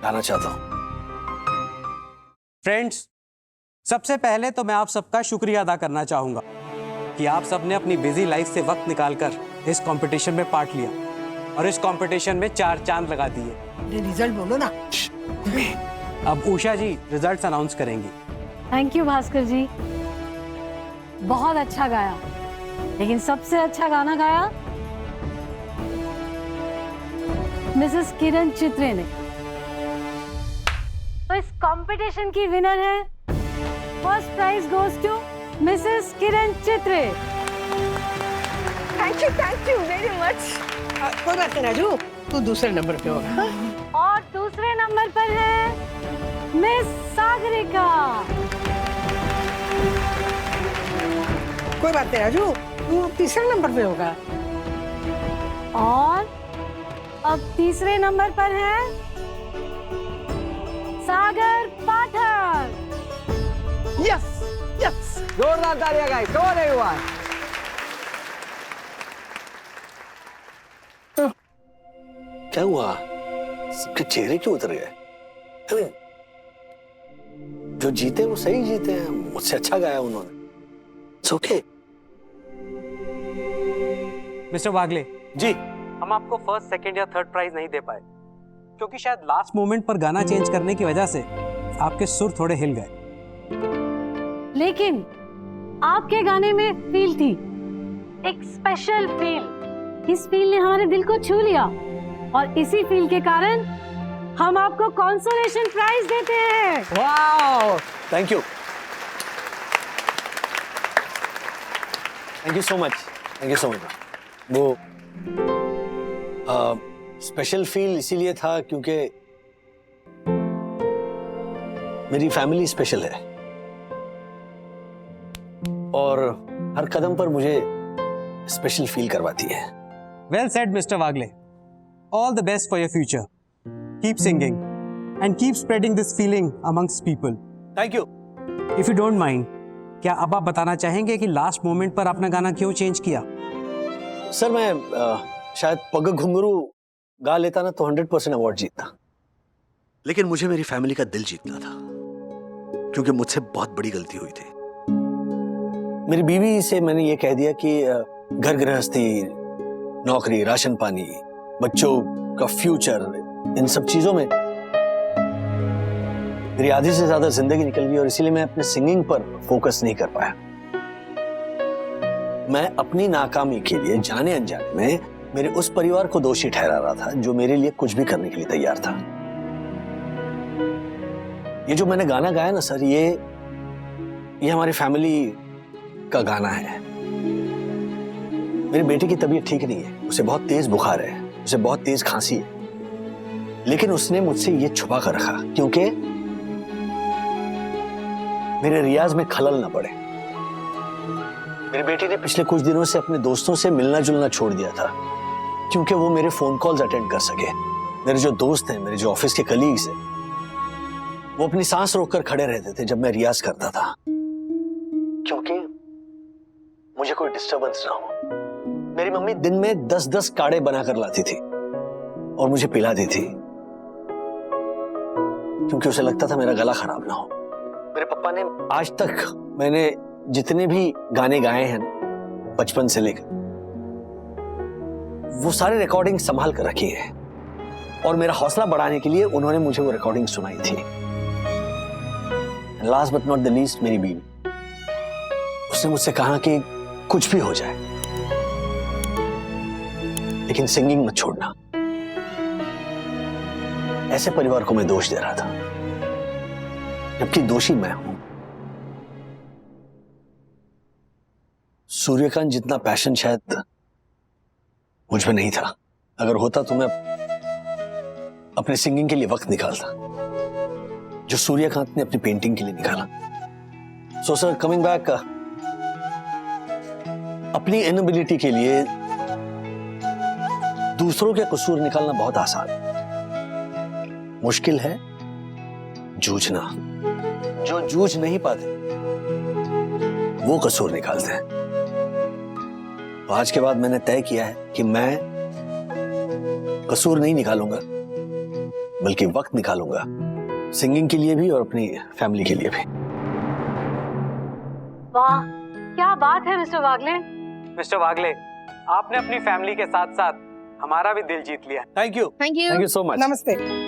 गाना चाहता हूँ। फ्रेंड्स, सबसे पहले तो मैं आप सबका शुक्रिया अदा करना चाहूंगा कि आप सबने अपनी बिजी लाइफ से वक्त निकालकर इस कंपटीशन में पार्ट लिया और इस कंपटीशन में 4 चांद लगा दिए। रिजल्ट बोलो ना। अब उषा जी रिजल्ट्स अनाउंस करेंगी। थैंक यू भास्कर जी, बहुत अच्छा गाया, लेकिन सबसे अच्छा गाना गाया मिसेस किरण चित्रे ने। तो इस कंपटीशन की विनर है, first prize goes to Mrs Kiran Chitre. Thank you very much. कोई बात नहीं राजू, तू दूसरे नंबर पे होगा। हाँ? और दूसरे नंबर पर है मिस सागरिका। कोई बात नहीं राजू, तू तीसरे नंबर पे होगा। और अब तीसरे नंबर पर है सागर पाठक। यस यस, जोरदार तालियां गाइस, कम ऑन एवरीवन। क्या हुआ? सबके चेहरे क्यों उतर गए? अरे, जो जीते वो सही जीते हैं, मुझसे अच्छा गाया उन्होंने। It's okay. मिस्टर वागले जी, हम आपको फर्स्ट, सेकंड या थर्ड प्राइज नहीं दे पाए क्योंकि शायद लास्ट मोमेंट पर गाना चेंज करने की वजह से आपके सुर थोड़े हिल गए। लेकिन आपके गाने में फील थी, एक स्पेशल फील। इस फील ने हमारे दिल को छू लिया और इसी फील के कारण हम आपको कंसोलेशन प्राइज देते हैं। Wow, thank you, thank you so much, thank you so much. वो स्पेशल फील इसीलिए था क्योंकि मेरी फैमिली स्पेशल है और हर कदम पर मुझे स्पेशल फील करवाती है। Well said mister Wagle. All the best for your future. Keep singing and keep spreading this feeling amongst people. Thank you. If you don't mind, क्या अब आप बताना चाहेंगे कि लास्ट मोमेंट पर आपने गाना क्यों चेंज किया? सर मैं शायद पग घुंघरू गा लेता ना तो 100% अवार्ड जीतता, लेकिन मुझे मेरी फैमिली का दिल जीतना था क्योंकि मुझसे बहुत बड़ी गलती हुई थी। मेरी बीवी से मैंने ये कह दिया कि घर गृहस्थी, नौकरी, राशन पानी, बच्चों का फ्यूचर, इन सब चीजों में मेरी आधी से ज्यादा जिंदगी निकल गई और इसीलिए मैं अपने सिंगिंग पर फोकस नहीं कर पाया। मैं अपनी नाकामी के लिए जाने अनजाने में मेरे उस परिवार को दोषी ठहरा रहा था जो मेरे लिए कुछ भी करने के लिए तैयार था। ये जो मैंने गाना गाया ना सर, ये हमारी फैमिली का गाना है। मेरी बेटी की तबीयत ठीक नहीं है, उसे बहुत तेज बुखार है, उसे बहुत तेज खांसी है, लेकिन उसने मुझसे ये छुपा कर रखा क्योंकि मेरे रियाज में खलल ना पड़े। मेरी बेटी ने पिछले कुछ दिनों से अपने दोस्तों से मिलना जुलना छोड़ दिया था क्योंकि वो मेरे फोन कॉल्स अटेंड कर सके। मेरे जो दोस्त हैं, मेरे जो ऑफिस के कलीग्स हैं, वो अपनी सांस रोककर खड़े रहते थे जब मैं रियाज करता था क्योंकि मुझे कोई डिस्टरबेंस ना हो। मेरी मम्मी दिन में 10-10 काढ़े बनाकर लाती थी और मुझे पिलाती थी क्योंकि उसे लगता था मेरा गला खराब ना हो। मेरे पापा ने आज तक मैंने जितने भी गाने गाए हैं बचपन से लेकर, वो सारे रिकॉर्डिंग संभाल कर रखी है और मेरा हौसला बढ़ाने के लिए उन्होंने मुझे वो रिकॉर्डिंग सुनाई थी। Last but not the least, मेरी बीवी, उसने मुझसे कहा कि कुछ भी हो जाए लेकिन सिंगिंग मत छोड़ना। ऐसे परिवार को मैं दोष दे रहा था जबकि दोषी मैं हूं। सूर्यकांत जितना पैशन शायद मुझ में नहीं था। अगर होता तो मैं अपने सिंगिंग के लिए वक्त निकालता जो सूर्यकांत ने अपनी पेंटिंग के लिए निकाला। सो सर, कमिंग बैक, अपनी इनएबिलिटी के लिए दूसरों के कसूर निकालना बहुत आसान है, मुश्किल है जूझना। जो जूझ नहीं पाते वो कसूर निकालते हैं। तो आज के बाद मैंने तय किया है कि मैं कसूर नहीं निकालूंगा बल्कि वक्त निकालूंगा, सिंगिंग के लिए भी और अपनी फैमिली के लिए भी। वाह, क्या बात है मिस्टर वागले। मिस्टर वागले, आपने अपनी फैमिली के साथ साथ हमारा भी दिल जीत लिया। Thank you, thank you, thank you so much. नमस्ते।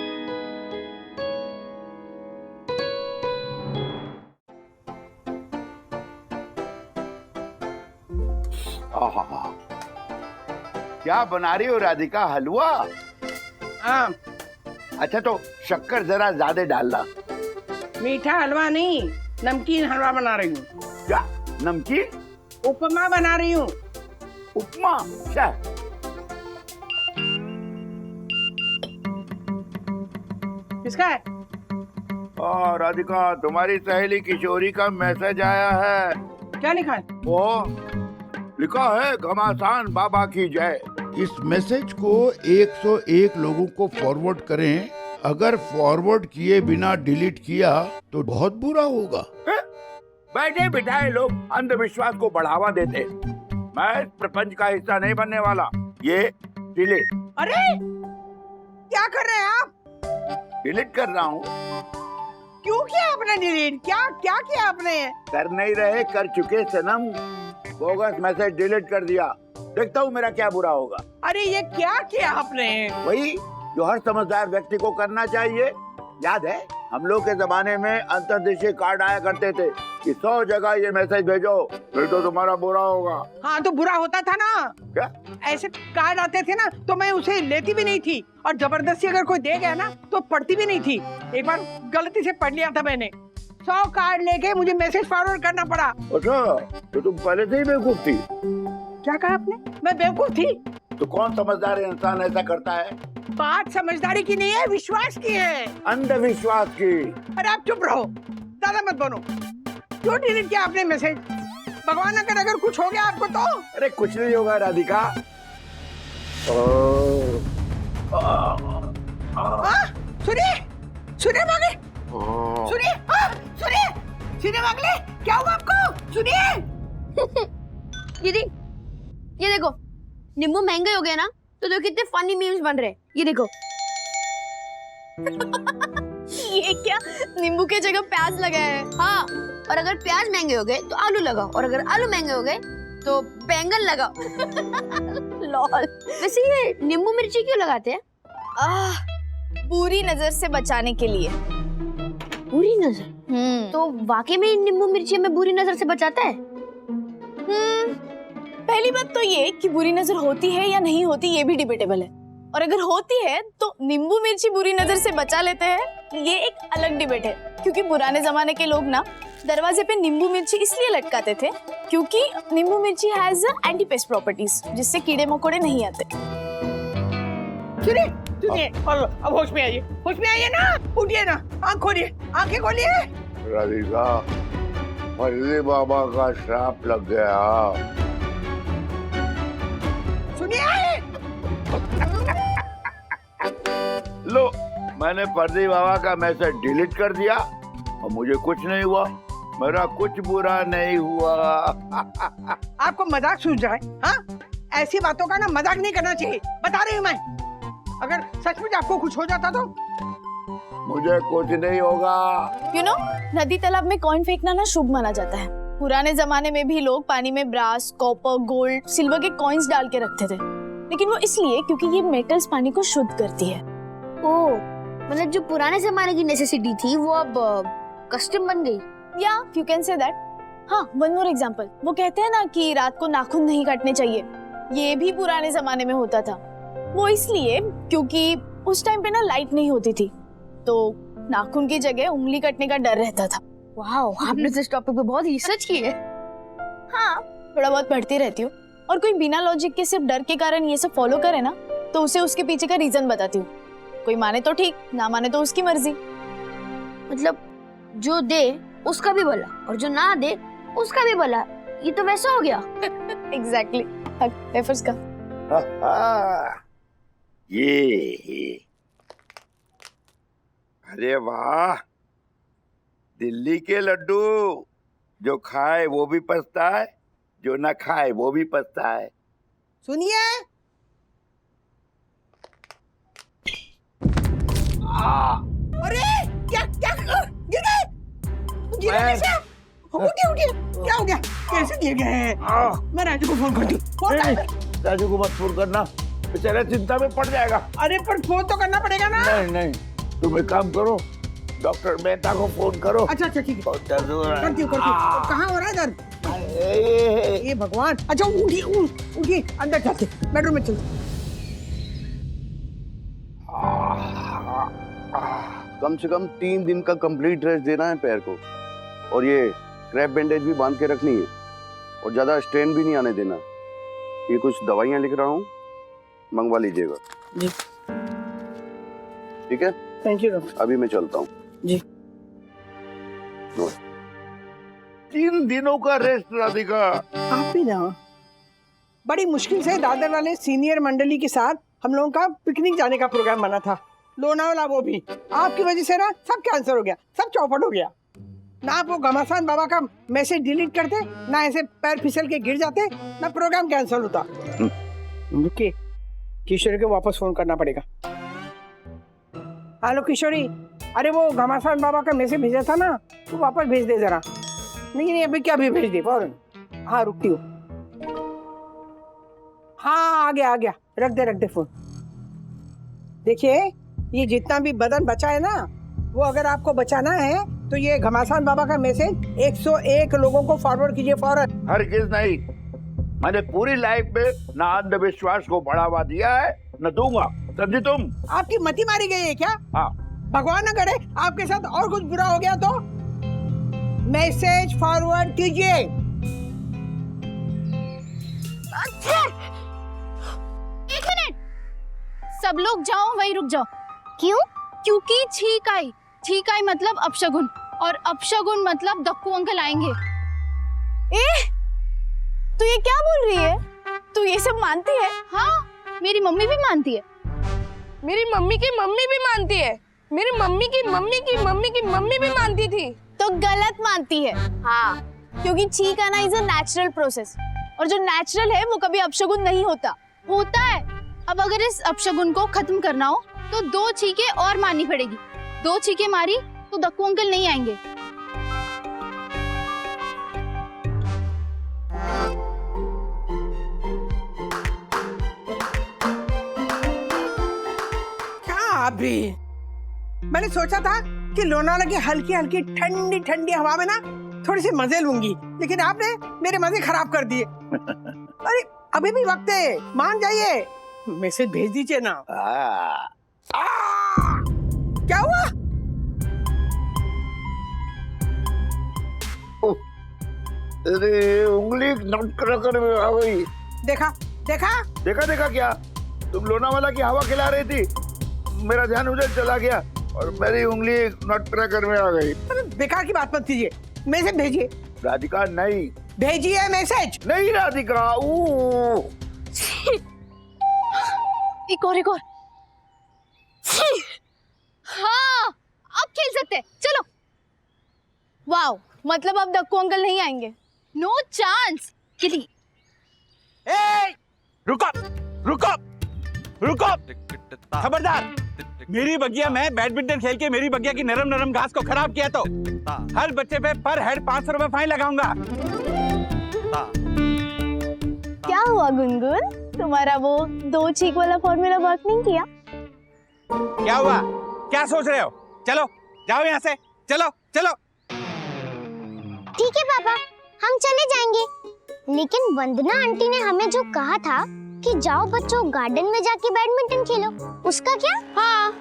क्या बना रही हो राधिका? हलवा? हाँ, अच्छा तो शक्कर जरा ज्यादा डालना। मीठा हलवा नहीं, नमकीन हलवा बना रही हूँ। क्या नमकीन? उपमा बना रही हूँ। उपमा? क्या? किसका है? राधिका, तुम्हारी सहेली किशोरी का मैसेज आया है। क्या लिखा है? वो लिखा है घमासान बाबा की जय। इस मैसेज को 101 लोगों को फॉरवर्ड करें। अगर फॉरवर्ड किए बिना डिलीट किया तो बहुत बुरा होगा। बैठे बिठाए लोग अंधविश्वास को बढ़ावा देते। मैं प्रपंच का हिस्सा नहीं बनने वाला। ये डिलीट। अरे क्या कर रहे हैं आप? डिलीट कर रहा हूँ। क्यों किया आपने डिलीट? क्या क्या किया आपने? कर नहीं रहे, कर चुके सनम। बोगस मैसेज डिलीट कर दिया। देखता हूँ मेरा क्या बुरा होगा। अरे ये क्या किया आपने? वही जो हर समझदार व्यक्ति को करना चाहिए। याद है हम लोग के जमाने में अंतर्देशीय कार्ड आया करते थे कि 100 जगह ये मैसेज भेजो नहीं तो तुम्हारा बुरा होगा। हाँ तो बुरा होता था ना। क्या? ऐसे कार्ड आते थे ना तो मैं उसे लेती भी नहीं थी और जबरदस्ती अगर कोई दे गया ना तो पढ़ती भी नहीं थी। एक बार गलती से पढ़ लिया था मैंने। 100 कार्ड लेके मुझे मैसेज फॉरवर्ड करना पड़ा। अच्छा तो तुम पहले से ही बेवकूफ थी। क्या कहा आपने? मैं बेवकूफ थी? तो कौन समझदार इंसान ऐसा करता है? बात समझदारी की नहीं है, विश्वास की है। अंधविश्वास की। अरे आप चुप रहो, ज्यादा मत बोलो। क्यों डिलीट किया आपने मैसेज? भगवान अगर कुछ हो गया आपको तो? अरे कुछ नहीं होगा राधिका। सुनिए सुनिए बागले, सुनिए सुनिए सुनिए बागले, क्या हुआ आपको? सुनिए। ये देखो नींबू महंगे हो गए ना तो देखो कितने फनी मीम्स बन रहे हैं। ये देखो ये क्या, नींबू के जगह प्याज लगाया है? हाँ, और अगर प्याज महंगे हो गए तो आलू लगाओ, और अगर आलू महंगे हो गए तो बैंगन लगाओ। लॉल। वैसे ये नींबू मिर्ची क्यों लगाते हैं? बुरी नजर से बचाने के लिए। बुरी नजर? तो वाकई में नींबू मिर्ची हमें बुरी नजर से बचाता है? पहली बात तो ये कि बुरी नजर होती है या नहीं होती ये भी डिबेटेबल है, और अगर होती है तो नींबू मिर्ची बुरी नजर से बचा लेते हैं ये एक अलग डिबेट है। क्योंकि पुराने जमाने के लोग ना दरवाजे पे नींबू मिर्ची इसलिए लटकाते थे क्योंकि नींबू मिर्ची हैज एंटी पेस्ट प्रॉपर्टीज जिससे कीड़े मकोड़े नहीं आते। सुनिए सुनिए, अब होश में आइए, होश में आइए ना, उठिए ना, आँख खोलिए, आँखें खोलिए। राधिका फर्जी बाबा का श्राप लग गया। लो मैंने फर्जी बाबा का मैसेज डिलीट कर दिया और मुझे कुछ नहीं हुआ, मेरा कुछ बुरा नहीं हुआ। आपको मजाक सूझ जाए? हाँ, ऐसी बातों का ना मजाक नहीं करना चाहिए, बता रही हूँ मैं। अगर सचमुच आपको कुछ हो जाता तो? मुझे कुछ नहीं होगा। You know, नदी तालाब में कॉइन फेंकना ना शुभ माना जाता है। पुराने जमाने में भी लोग पानी में ब्रास, कॉपर, गोल्ड, सिल्वर के कॉइन्स डाल के रखते थे, लेकिन वो इसलिए क्योंकि ये मेटल्स पानी को शुद्ध करती है। ओह, मतलब जो पुराने जमाने की नेसेसिटी थी वो अब कस्टम बन गई। या यू कैन से दैट। हाँ, वन मोर एग्जांपल। वो कहते हैं ना कि रात को नाखून नहीं काटने चाहिए, ये भी पुराने जमाने में होता था। वो इसलिए क्योंकि उस टाइम पे ना लाइट नहीं होती थी, तो नाखून की जगह उंगली कटने का डर रहता था। वाओ, आपने इस टॉपिक पे बहुत रिसर्च की है। हाँ, थोड़ा बहुत पढ़ती रहती हूँ, और कोई बिना लॉजिक के सिर्फ डर के कारण ये सब फॉलो करे ना तो उसे उसके पीछे का रीजन बताती हूँ। कोई माने तो ठीक, ना माने तो उसकी मर्जी। मतलब जो दे उसका भी भला और जो ना दे उसका भी भला, ये तो वैसा हो गया। एग्जैक्टली। वेफर्स का ये अरे वाह, दिल्ली के लड्डू, जो खाए वो भी पछता है, जो ना खाए वो भी पछता है। सुनिए, अरे क्या क्या गिर गए? उठिए उठिए, क्या हो गया? कैसे गिर गए? मैं राजू को फोन करती हूँ। राजू को मत फोन करना, बेचारा चिंता में पड़ जाएगा। अरे पर फोन तो करना पड़ेगा ना। नहीं नहीं, तुम एक काम करो, डॉक्टर मेहता को फोन करो। अच्छा अच्छा ठीक है, दर्द हो रहा है। करती हूँ। कहाँ हो रहा है दर्द? ये भगवान। अच्छा उठिए उठिए, अंदर चलते, बेडरूम में चलते। कम से कम 3 दिन का कंप्लीट रेस्ट देना है पैर को, और ये क्रैप बैंडेज भी बांध के रखनी है, और ज्यादा स्ट्रेन भी नहीं आने देना। ये कुछ दवाइयां लिख रहा हूँ, मंगवा लीजिएगा। जी ठीक है, थैंक यू डॉक्टर। अभी मैं चलता हूँ जी। 3 दिनों का रेस्ट राधिका। आप भी ना, बड़ी मुश्किल से दादर वाले सीनियर मंडली के साथ हम लोगों का पिकनिक जाने का प्रोग्राम बना था, लोनावाला। वो भी आपकी वजह से ना सब कैंसिल हो गया, सब चौपट हो गया। ना आप वो घमासान बाबा का मैसेज डिलीट करते, ना ऐसे पैर फिसल के गिर जाते, ना प्रोग्राम कैंसिल होता। रुकिए, किशोरी को वापस फोन करना पड़ेगा। हेलो किशोरी, अरे वो घमासान बाबा का मैसेज भेजा था ना, तो वापस भेज दे जरा। नहीं अभी क्या भी भेज दे फौरन। हाँ रुकती हूँ। हाँ आ गया रख दे फोन। देखिए, ये जितना भी बदन बचा है ना, वो अगर आपको बचाना है तो ये घमासान बाबा का मैसेज 101 लोगों को फॉरवर्ड कीजिए फौरन। हरगिज नहीं। मैंने पूरी लाइफ में ना अंधविश्वास को बढ़ावा दिया है न दूंगा। समझी तुम? आपकी मति मारी गई है क्या? हाँ। भगवान न करे आपके साथ और कुछ बुरा हो गया तो मैसेज फॉरवर्ड कीजिए। एक मिनट, सब लोग जाओ, वहीं रुक जाओ। क्यों? क्योंकि छींक आई मतलब अपशगुन, और अपशगुन मतलब दक्कू अंकल आएंगे। तू ये क्या बोल रही है? तू ये सब मानती है? हाँ, मेरी मम्मी भी मानती है। मेरी मम्मी की मम्मी भी मानती है। मेरी मम्मी की मम्मी की मम्मी की मम्मी भी मानती थी। तो गलत मानती है। हाँ, क्योंकि छींक आना इज अ नेचुरल प्रोसेस, और जो नेचुरल है वो कभी अपशगुन नहीं होता है। अब अगर इस अपशगुन को खत्म करना हो तो 2 छींकें और मारनी पड़ेगी। 2 छींकें मारी तो दक्कू अंकल नहीं आएंगे। क्या अभी? मैंने सोचा था कि लोनावाला की हल्की हल्की ठंडी ठंडी हवा में ना थोड़ी सी मजे लूंगी, लेकिन आपने मेरे मजे खराब कर दिए। अरे अभी भी वक्त है, मान जाइए। मैसेज भेज दीजिए ना। क्या हुआ? अरे उंगली नटकर में आ गई। देखा क्या? तुम लोनावाला की हवा खिला रही थी, मेरा ध्यान उधर चला गया और मेरी उंगली नटकर में आ गई। अरे बेकार की बात मत कीजिए, मैसेज भेजिए। राधिका नहीं, भेजिए मैसेज। नहीं राधिका। एक और। हाँ, अब खेल सकते हैं, चलो। वाओ, मतलब अब दक्कू अंकल नहीं आएंगे। No chance. किली। रुको, खबरदार। मेरी बगिया में बैडमिंटन खेल के मेरी बगिया की नरम नरम घास को खराब किया तो हर बच्चे पे पर हेड 500 रुपए फाइन लगाऊंगा। क्या हुआ गुनगुन, तुम्हारा वो 2 छींक वाला फॉर्मूला वर्क नहीं किया? क्या हुआ? क्या सोच रहे हो? चलो, जाओ यहाँ से। चलो। ठीक है पापा, हम चले जाएंगे, लेकिन वंदना आंटी ने हमें जो कहा था कि जाओ बच्चों गार्डन में जाके बैडमिंटन खेलो, उसका क्या? हाँ।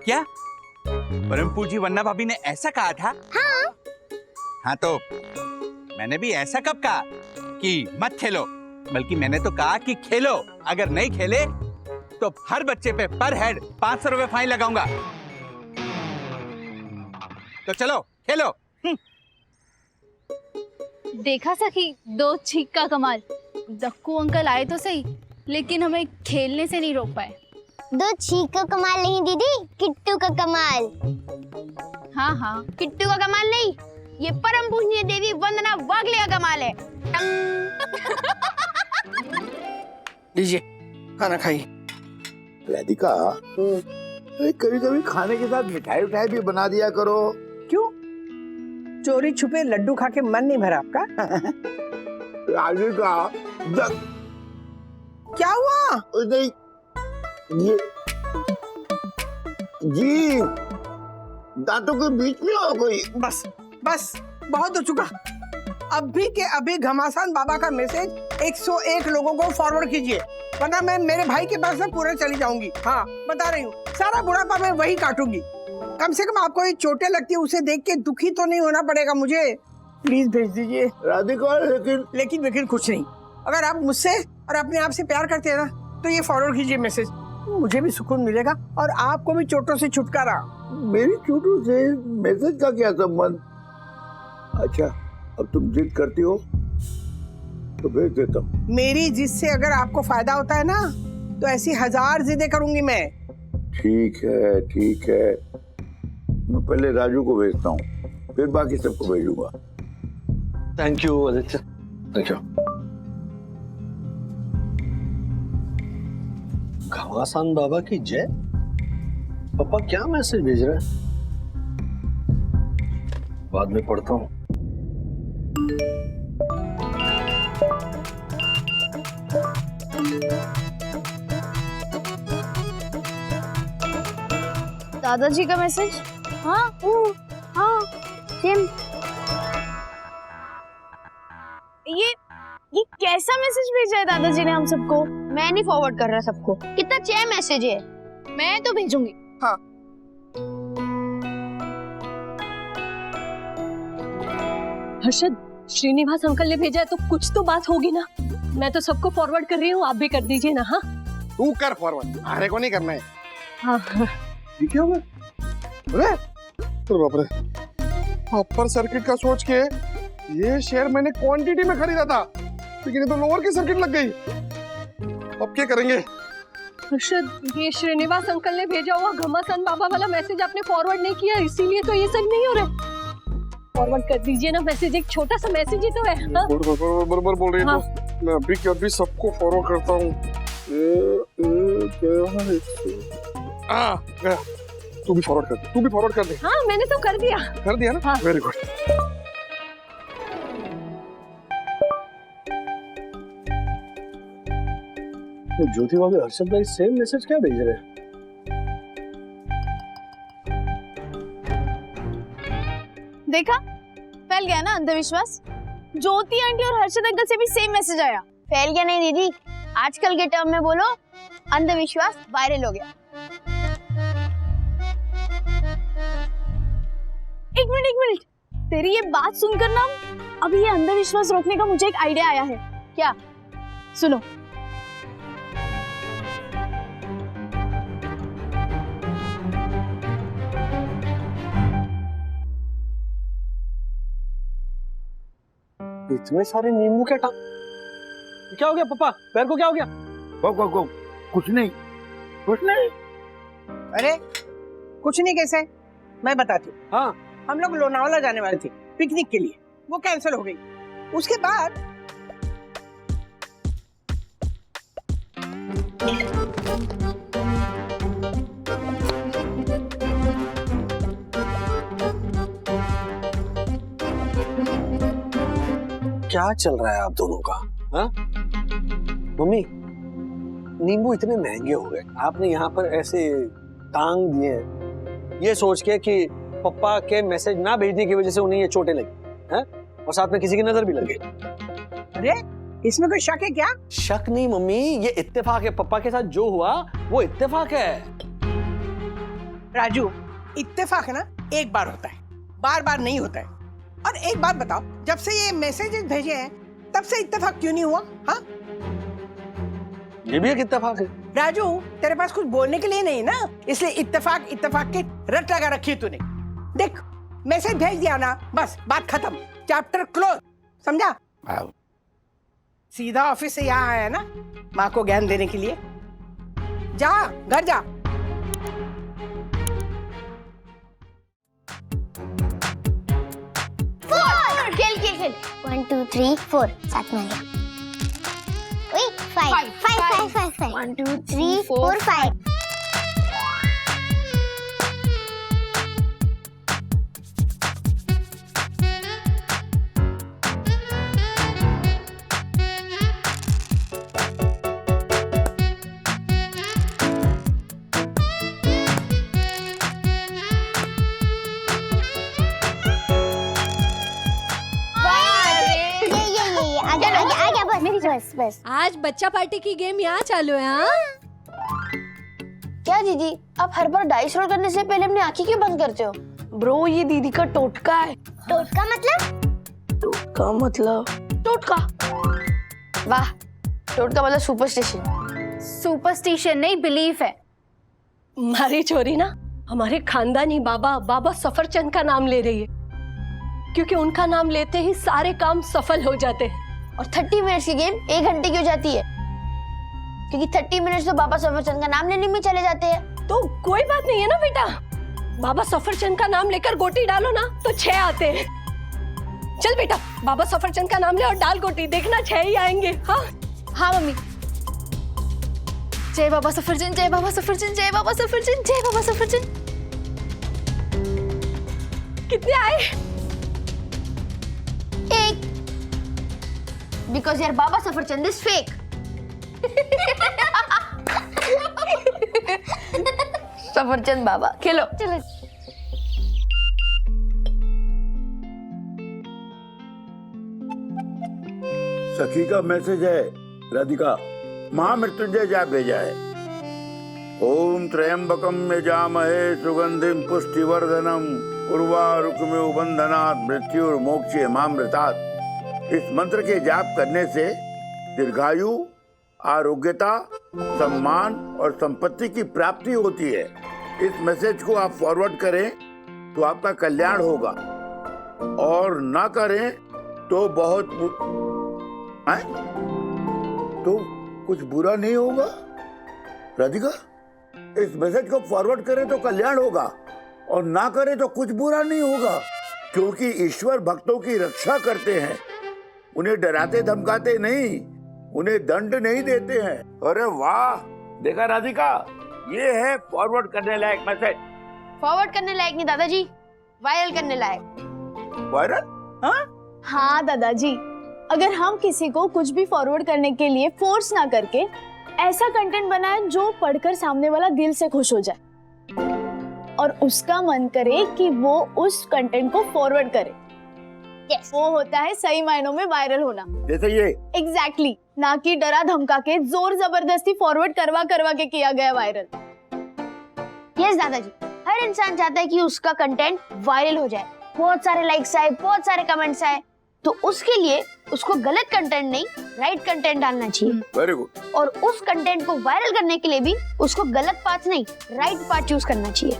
क्या परमपुर जी वन्ना भाभी ने ऐसा कहा था? हाँ, तो मैंने भी ऐसा कब कहा कि मत खेलो, बल्कि मैंने तो कहा कि खेलो। अगर नहीं खेले तो हर बच्चे पे पर हेड 500 रुपए फाइन लगाऊंगा। तो चलो खेलो। देखा सखी, 2 छींक का कमाल। दक्कू अंकल आए तो सही, लेकिन हमें खेलने से नहीं रोक पाए। 2 छींक का कमाल नहीं दीदी, किट्टू का कमाल। हाँ, किट्टू का कमाल नहीं, ये परम पूजनीय देवी वंदना वागले का कमाल है। लीजिए, खाना खाइए। राधिका, कभी कभी खाने के साथ मिठाई भी बना दिया करो। क्यों? चोरी छुपे लड्डू खा के मन नहीं भरा आपका? राधिका, क्या हुआ? नहीं, ये जी दांतों के बीच में हो गई। बस बहुत हो चुका। अभी के अभी घमासान बाबा का मैसेज 101 लोगों को फॉरवर्ड कीजिए, वरना मैं मेरे भाई के पास से पूरे चली जाऊंगी। हाँ, बता रही हूँ, सारा बुढ़ापा मैं वही काटूंगी। कम से कम आपको ये चोटें लगती है, उसे देख के दुखी तो नहीं होना पड़ेगा मुझे। प्लीज भेज दीजिए। राधिका, लेकिन कुछ नहीं। अगर आप मुझसे और अपने आप से प्यार करते हैं ना, तो ये फॉरवर्ड कीजिए मैसेज, मुझे भी सुकून मिलेगा और आपको भी चोटों से छुटकारा। मेरी चोटों से मैसेज का क्या संबंध? अच्छा, अब तुम जिद करती हो तो भेज देता हूँ। मेरी जिद से अगर आपको फायदा होता है ना, तो ऐसी 1000 जिदें करूंगी मैं। ठीक है, मैं पहले राजू को भेजता हूँ, फिर बाकी सबको भेजूंगा। Thank you Aditya, thank you. घमासान बाबा की जय। पापा क्या मैसेज भेज रहे हैं? बाद में पढ़ता हूँ। दादाजी का मैसेज। हाँ हाँ सेम। ये कैसा मैसेज भेजा है दादाजी ने हम सबको? मैं नहीं फॉरवर्ड कर रहा सबको, कितना अच्छा मैसेज है। मैं तो भेजूंगी। हाँ हर्षद, श्रीनिवास अंकल ने भेजा है तो कुछ तो बात होगी ना। मैं तो सबको फॉरवर्ड कर रही हूँ, आप भी कर दीजिए ना। हाँ तू कर फॉरवर्ड, अरे को नहीं करना है। हाँ ये क्या होगा? अरे तो बाप रे, अपर सर्किट का सोच के ये शेयर मैंने क्वांटिटी में खरीदा था, लेकिन ये तो लोअर की सर्किट लग गई। अब क्या करेंगे? हर्षद, ये श्रीनिवास अंकल ने भेजा हुआ घमासान बाबा वाला मैसेज आपने फॉरवर्ड नहीं किया, इसीलिए तो ये सब नहीं हो रहा। फॉरवर्ड कर दीजिए ना मैसेज, एक छोटा सा मैसेज ही तो है। हाँ? बराबर बोल रही है। हाँ। तो मैं अभी के अभी सबको फॉरवर्ड करता हूँ। गया। तू भी फॉरवर्ड कर दे, तू भी फॉरवर्ड कर दे। हाँ मैंने तो कर दिया। कर दिया ना? हाँ। Very good. ज्योति भाभी हर्षद भाई सेम मैसेज क्या भेज रहे हैं? देखा, फैल गया ना अंधविश्वास। ज्योति आंटी और हर्षद अंकल से भी सेम मैसेज आया। फैल गया नहीं दीदी, आजकल के टर्म में बोलो अंधविश्वास वायरल हो गया। एक मिनट, तेरी ये बात सुनकर ना अभी ये अंधविश्वास रोकने का मुझे एक आइडिया आया है। क्या? सुनो। इतने सारे नींबू क्या हो गया पापा? पैर को क्या हो गया? कुछ नहीं, कुछ नहीं। अरे कुछ नहीं कैसे? मैं बताती हूँ। हाँ, हम लोग लोनावाला जाने वाले थे पिकनिक के लिए, वो कैंसिल हो गई। उसके बाद क्या चल रहा है आप दोनों का? हाँ मम्मी, नींबू इतने महंगे हो गए, आपने यहाँ पर ऐसे टांग दिए ये सोच के कि पापा के मैसेज ना भेजने की वजह से उन्हें ये चोटें लगी हैं और साथ में किसी की नजर भी लग गई। अरे इसमें कोई शक है क्या? शक नहीं मम्मी, ये इत्तेफाक है। पापा के साथ जो हुआ वो इत्तेफाक है। राजू, इत्तेफाक ना एक बार होता है, बार बार नहीं होता है। और एक बात बताओ, जब से ये मैसेजेस भेजे हैं तब से इत्तेफाक क्यों नहीं हुआ? हाँ ये भी एक इत्तेफाक है। राजू, तेरे पास कुछ बोलने के लिए नहीं ना, इसलिए इत्तेफाक के रट लगा रखी है तूने। देख, मैसेज भेज दिया ना, बस बात खत्म, चैप्टर क्लोज, समझा? सीधा ऑफिस से यहाँ आया ना माँ को ज्ञान देने के लिए। जा घर जा। खेल 1 2 3 4 साथ में आ गया। 5 1 2 3 4 5। बस आज बच्चा पार्टी की गेम यहाँ चालू है। हाँ क्या दीदी, आप हर बार डाइस रोल करने से पहले अपनी आंखें क्यों बंद करते हो? ब्रो, ये दीदी का टोटका है। टोटका मतलब? टोटका। वाह, टोटका मतलब सुपरस्टिशन। सुपरस्टिशन नहीं, बिलीफ है। हमारी छोरी ना हमारे खानदानी बाबा सफरचंद का नाम ले रही है, क्योंकि उनका नाम लेते ही सारे काम सफल हो जाते हैं। और 30 मिनट्स की गेम 1 घंटे की हो जाती है, क्योंकि 30 मिनट्स तो बाबा सफरचंद का नाम लेने में चले जाते हैं। तो कोई बात नहीं है ना बेटा, बाबा सफरचंद का नाम लेकर गोटी डालो ना तो 6 आते हैं। चल बेटा, बाबा सफरचंद का नाम ले और डाल गोटी, देखना 6 ही आएंगे। हाँ हाँ मम्मी। जय बाबा सफरचंद, जय बाबा सफरचंद, जय बाबा सफरचंद, जय बाबा सफरचंद। कितने आए? 1। Because your Baba Safarchand is fake. सफरचंद बाबा खेलो। चलो सखी का मैसेज है राधिका, महामृत्युंजय जाप भेजा है। ओम त्र्यंबकम यजामहे सुगंधिम पुष्टिवर्धनम उर्वारुकमिव बंधनात् मृत्युर्मोक्षे मामृतात्। इस मंत्र के जाप करने से दीर्घायु, आरोग्यता, सम्मान और संपत्ति की प्राप्ति होती है। इस मैसेज को आप फॉरवर्ड करें तो आपका कल्याण होगा, और ना करें तो बहुत तो कुछ बुरा नहीं होगा। राधिका, इस मैसेज को फॉरवर्ड करें तो कल्याण होगा, और ना करें तो कुछ बुरा नहीं होगा, क्योंकि ईश्वर भक्तों की रक्षा करते हैं। उन्हें डराते धमकाते नहीं, उन्हें दंड नहीं देते हैं। अरे वाह, देखा राधिका, ये है फॉरवर्ड करने लायक मैसेज। फॉरवर्ड करने लायक नहीं दादाजी, वायरल करने लायक। वायरल? हाँ दादाजी, अगर हम किसी को कुछ भी फॉरवर्ड करने के लिए फोर्स ना करके ऐसा कंटेंट बनाए जो पढ़कर सामने वाला दिल से खुश हो जाए और उसका मन करे कि वो उस कंटेंट को फॉरवर्ड करे, वो होता है सही मायनों में वायरल होना। जैसे ये एग्जैक्टली, ना कि डरा धमका के जोर जबरदस्ती फॉरवर्ड करवा करवा के किया गया वायरल। यस दादाजी, हर इंसान चाहता है कि उसका कंटेंट वायरल हो जाए, बहुत सारे लाइक्स आए, बहुत सारे कमेंट्स आए, तो उसके लिए उसको गलत कंटेंट नहीं, राइट कंटेंट डालना चाहिए। Very good. और उस कंटेंट को वायरल करने के लिए भी उसको गलत पार्ट नहीं, राइट पार्ट चूज करना चाहिए।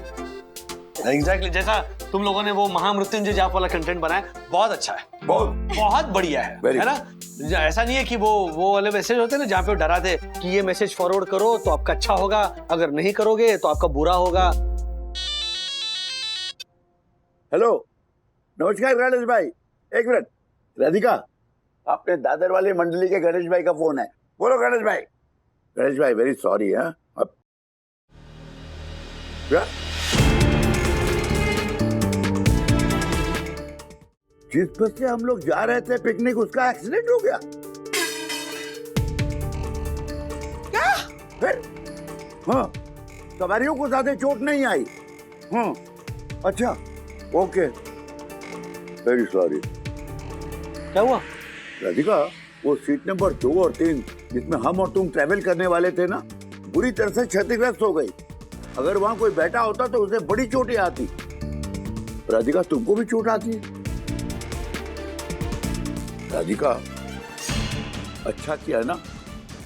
एग्जैक्टली, जैसा तुम लोगों ने वो महामृत्युंजय जाप वाला कंटेंट बनाया, बहुत अच्छा है, बहुत बढ़िया है ना। ऐसा नहीं है कि वो वाले मैसेज होते हैं ना जहाँ पे डराते कि ये मैसेज फॉरवर्ड करो तो आपका अच्छा होगा, अगर नहीं करोगे तो आपका बुरा होगा। हेलो, नमस्कार गणेश भाई, एक मिनट। राधिका, आपने दादर वाले मंडली के गणेश भाई का फोन है, बोलो गणेश भाई। गणेश भाई वेरी सॉरी। हाँ, अब क्या? जिस बस से हम लोग जा रहे थे पिकनिक, उसका एक्सीडेंट हो गया। क्या? फिर? हाँ, सवारियों को ज्यादा चोट नहीं आई। हाँ, अच्छा, ओके, वेरी सॉरी। क्या हुआ? राधिका, वो सीट नंबर 2 और 3 जिसमें हम और तुम ट्रेवल करने वाले थे ना, बुरी तरह से क्षतिग्रस्त हो गई। अगर वहां कोई बैठा होता तो उसे बड़ी चोटें आती। राधिका, तुमको भी चोट आती? राधिका, अच्छा किया ना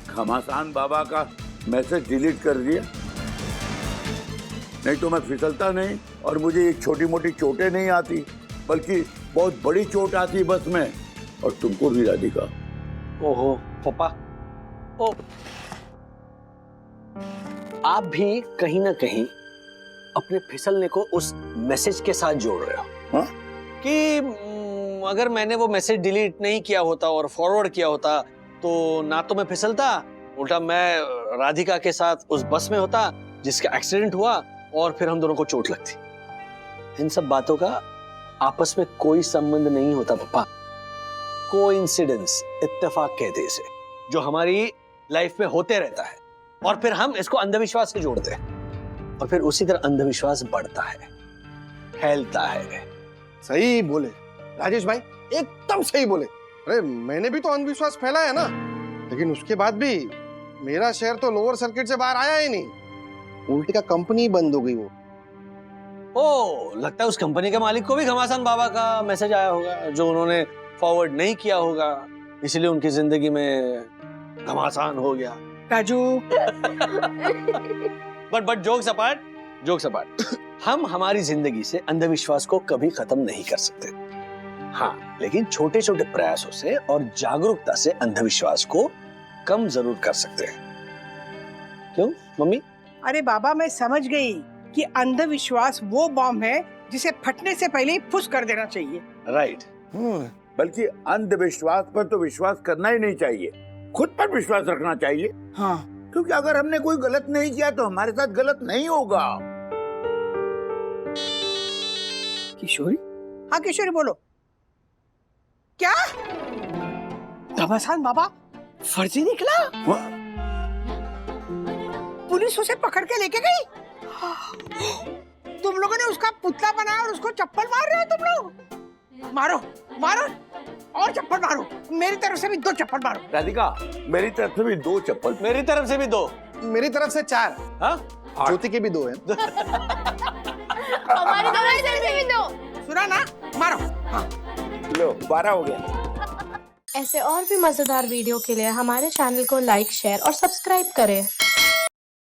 घमासान बाबा का मैसेज डिलीट कर दिया, नहीं तो मैं फिसलता नहीं और मुझे एक छोटी मोटी चोटें नहीं आती, बल्कि बहुत बड़ी चोट आती बस में, और तुमको भी राधिका। ओहो पापा, ओ आप भी कहीं ना कहीं अपने फिसलने को उस मैसेज के साथ जोड़ रहे हो। हाँ? कि अगर मैंने वो मैसेज डिलीट नहीं किया होता और फॉरवर्ड किया होता तो ना तो मैं फिसलता, उल्टा मैं राधिका के साथ उस बस में होता जिसका एक्सीडेंट हुआ और फिर हम दोनों को चोट लगती। इन सब बातों का आपस में कोई संबंध नहीं होता पापा। कोइंसिडेंस, इत्तेफाक कहते हैं इसे, जो हमारी लाइफ में होते रहता है और फिर हम इसको अंधविश्वास से जोड़ते हैं और फिर उसी तरह अंधविश्वास बढ़ता है, फैलता है। सही बोले राजेश भाई, एकदम सही बोले। अरे मैंने भी तो अंधविश्वास फैलाया ना, लेकिन उसके बाद भी मेरा शेयर तो लोअर सर्किट से बाहर आया ही नहीं, उल्टी का कंपनी बंद हो गई। वो लगता है उस कंपनी के मालिक को भी घमासान बाबा का मैसेज आया होगा जो उन्होंने फॉरवर्ड नहीं किया होगा, इसलिए उनकी जिंदगी में घमासान हो गया। काजू। बट जोक्स अपार्ट, हम हमारी जिंदगी से अंधविश्वास को कभी खत्म नहीं कर सकते। हाँ, लेकिन छोटे छोटे प्रयासों से और जागरूकता से अंधविश्वास को कम जरूर कर सकते हैं। क्यों मम्मी? अरे बाबा, मैं समझ गई कि अंधविश्वास वो बॉम्ब है जिसे फटने से पहले ही फुस कर देना चाहिए। राइट। बल्कि अंधविश्वास पर तो विश्वास करना ही नहीं चाहिए, खुद पर विश्वास रखना चाहिए। हाँ, क्योंकि अगर हमने कोई गलत नहीं किया तो हमारे साथ गलत नहीं होगा। किशोरी? हाँ किशोरी, बोलो। क्या घमासान बाबा फर्जी निकला? पुलिस उसे पकड़ के लेके गई? तुम लोगों ने उसका पुतला बनाया और उसको चप्पल मार रहे हो तुम लोग? मारो मारो और चप्पल मारो, मेरी तरफ से भी 2 चप्पल मारो। राधिका मेरी तरफ से भी 2 चप्पल। मेरी तरफ से भी 2। मेरी तरफ से 4। हाँ ज्योति के भी 2 हैं। हमारी तरफ से भी 2। सुना ना, मारो। हाँ लो 12 हो गया। ऐसे और भी मजेदार वीडियो के लिए हमारे चैनल को लाइक, शेयर और सब्सक्राइब करें।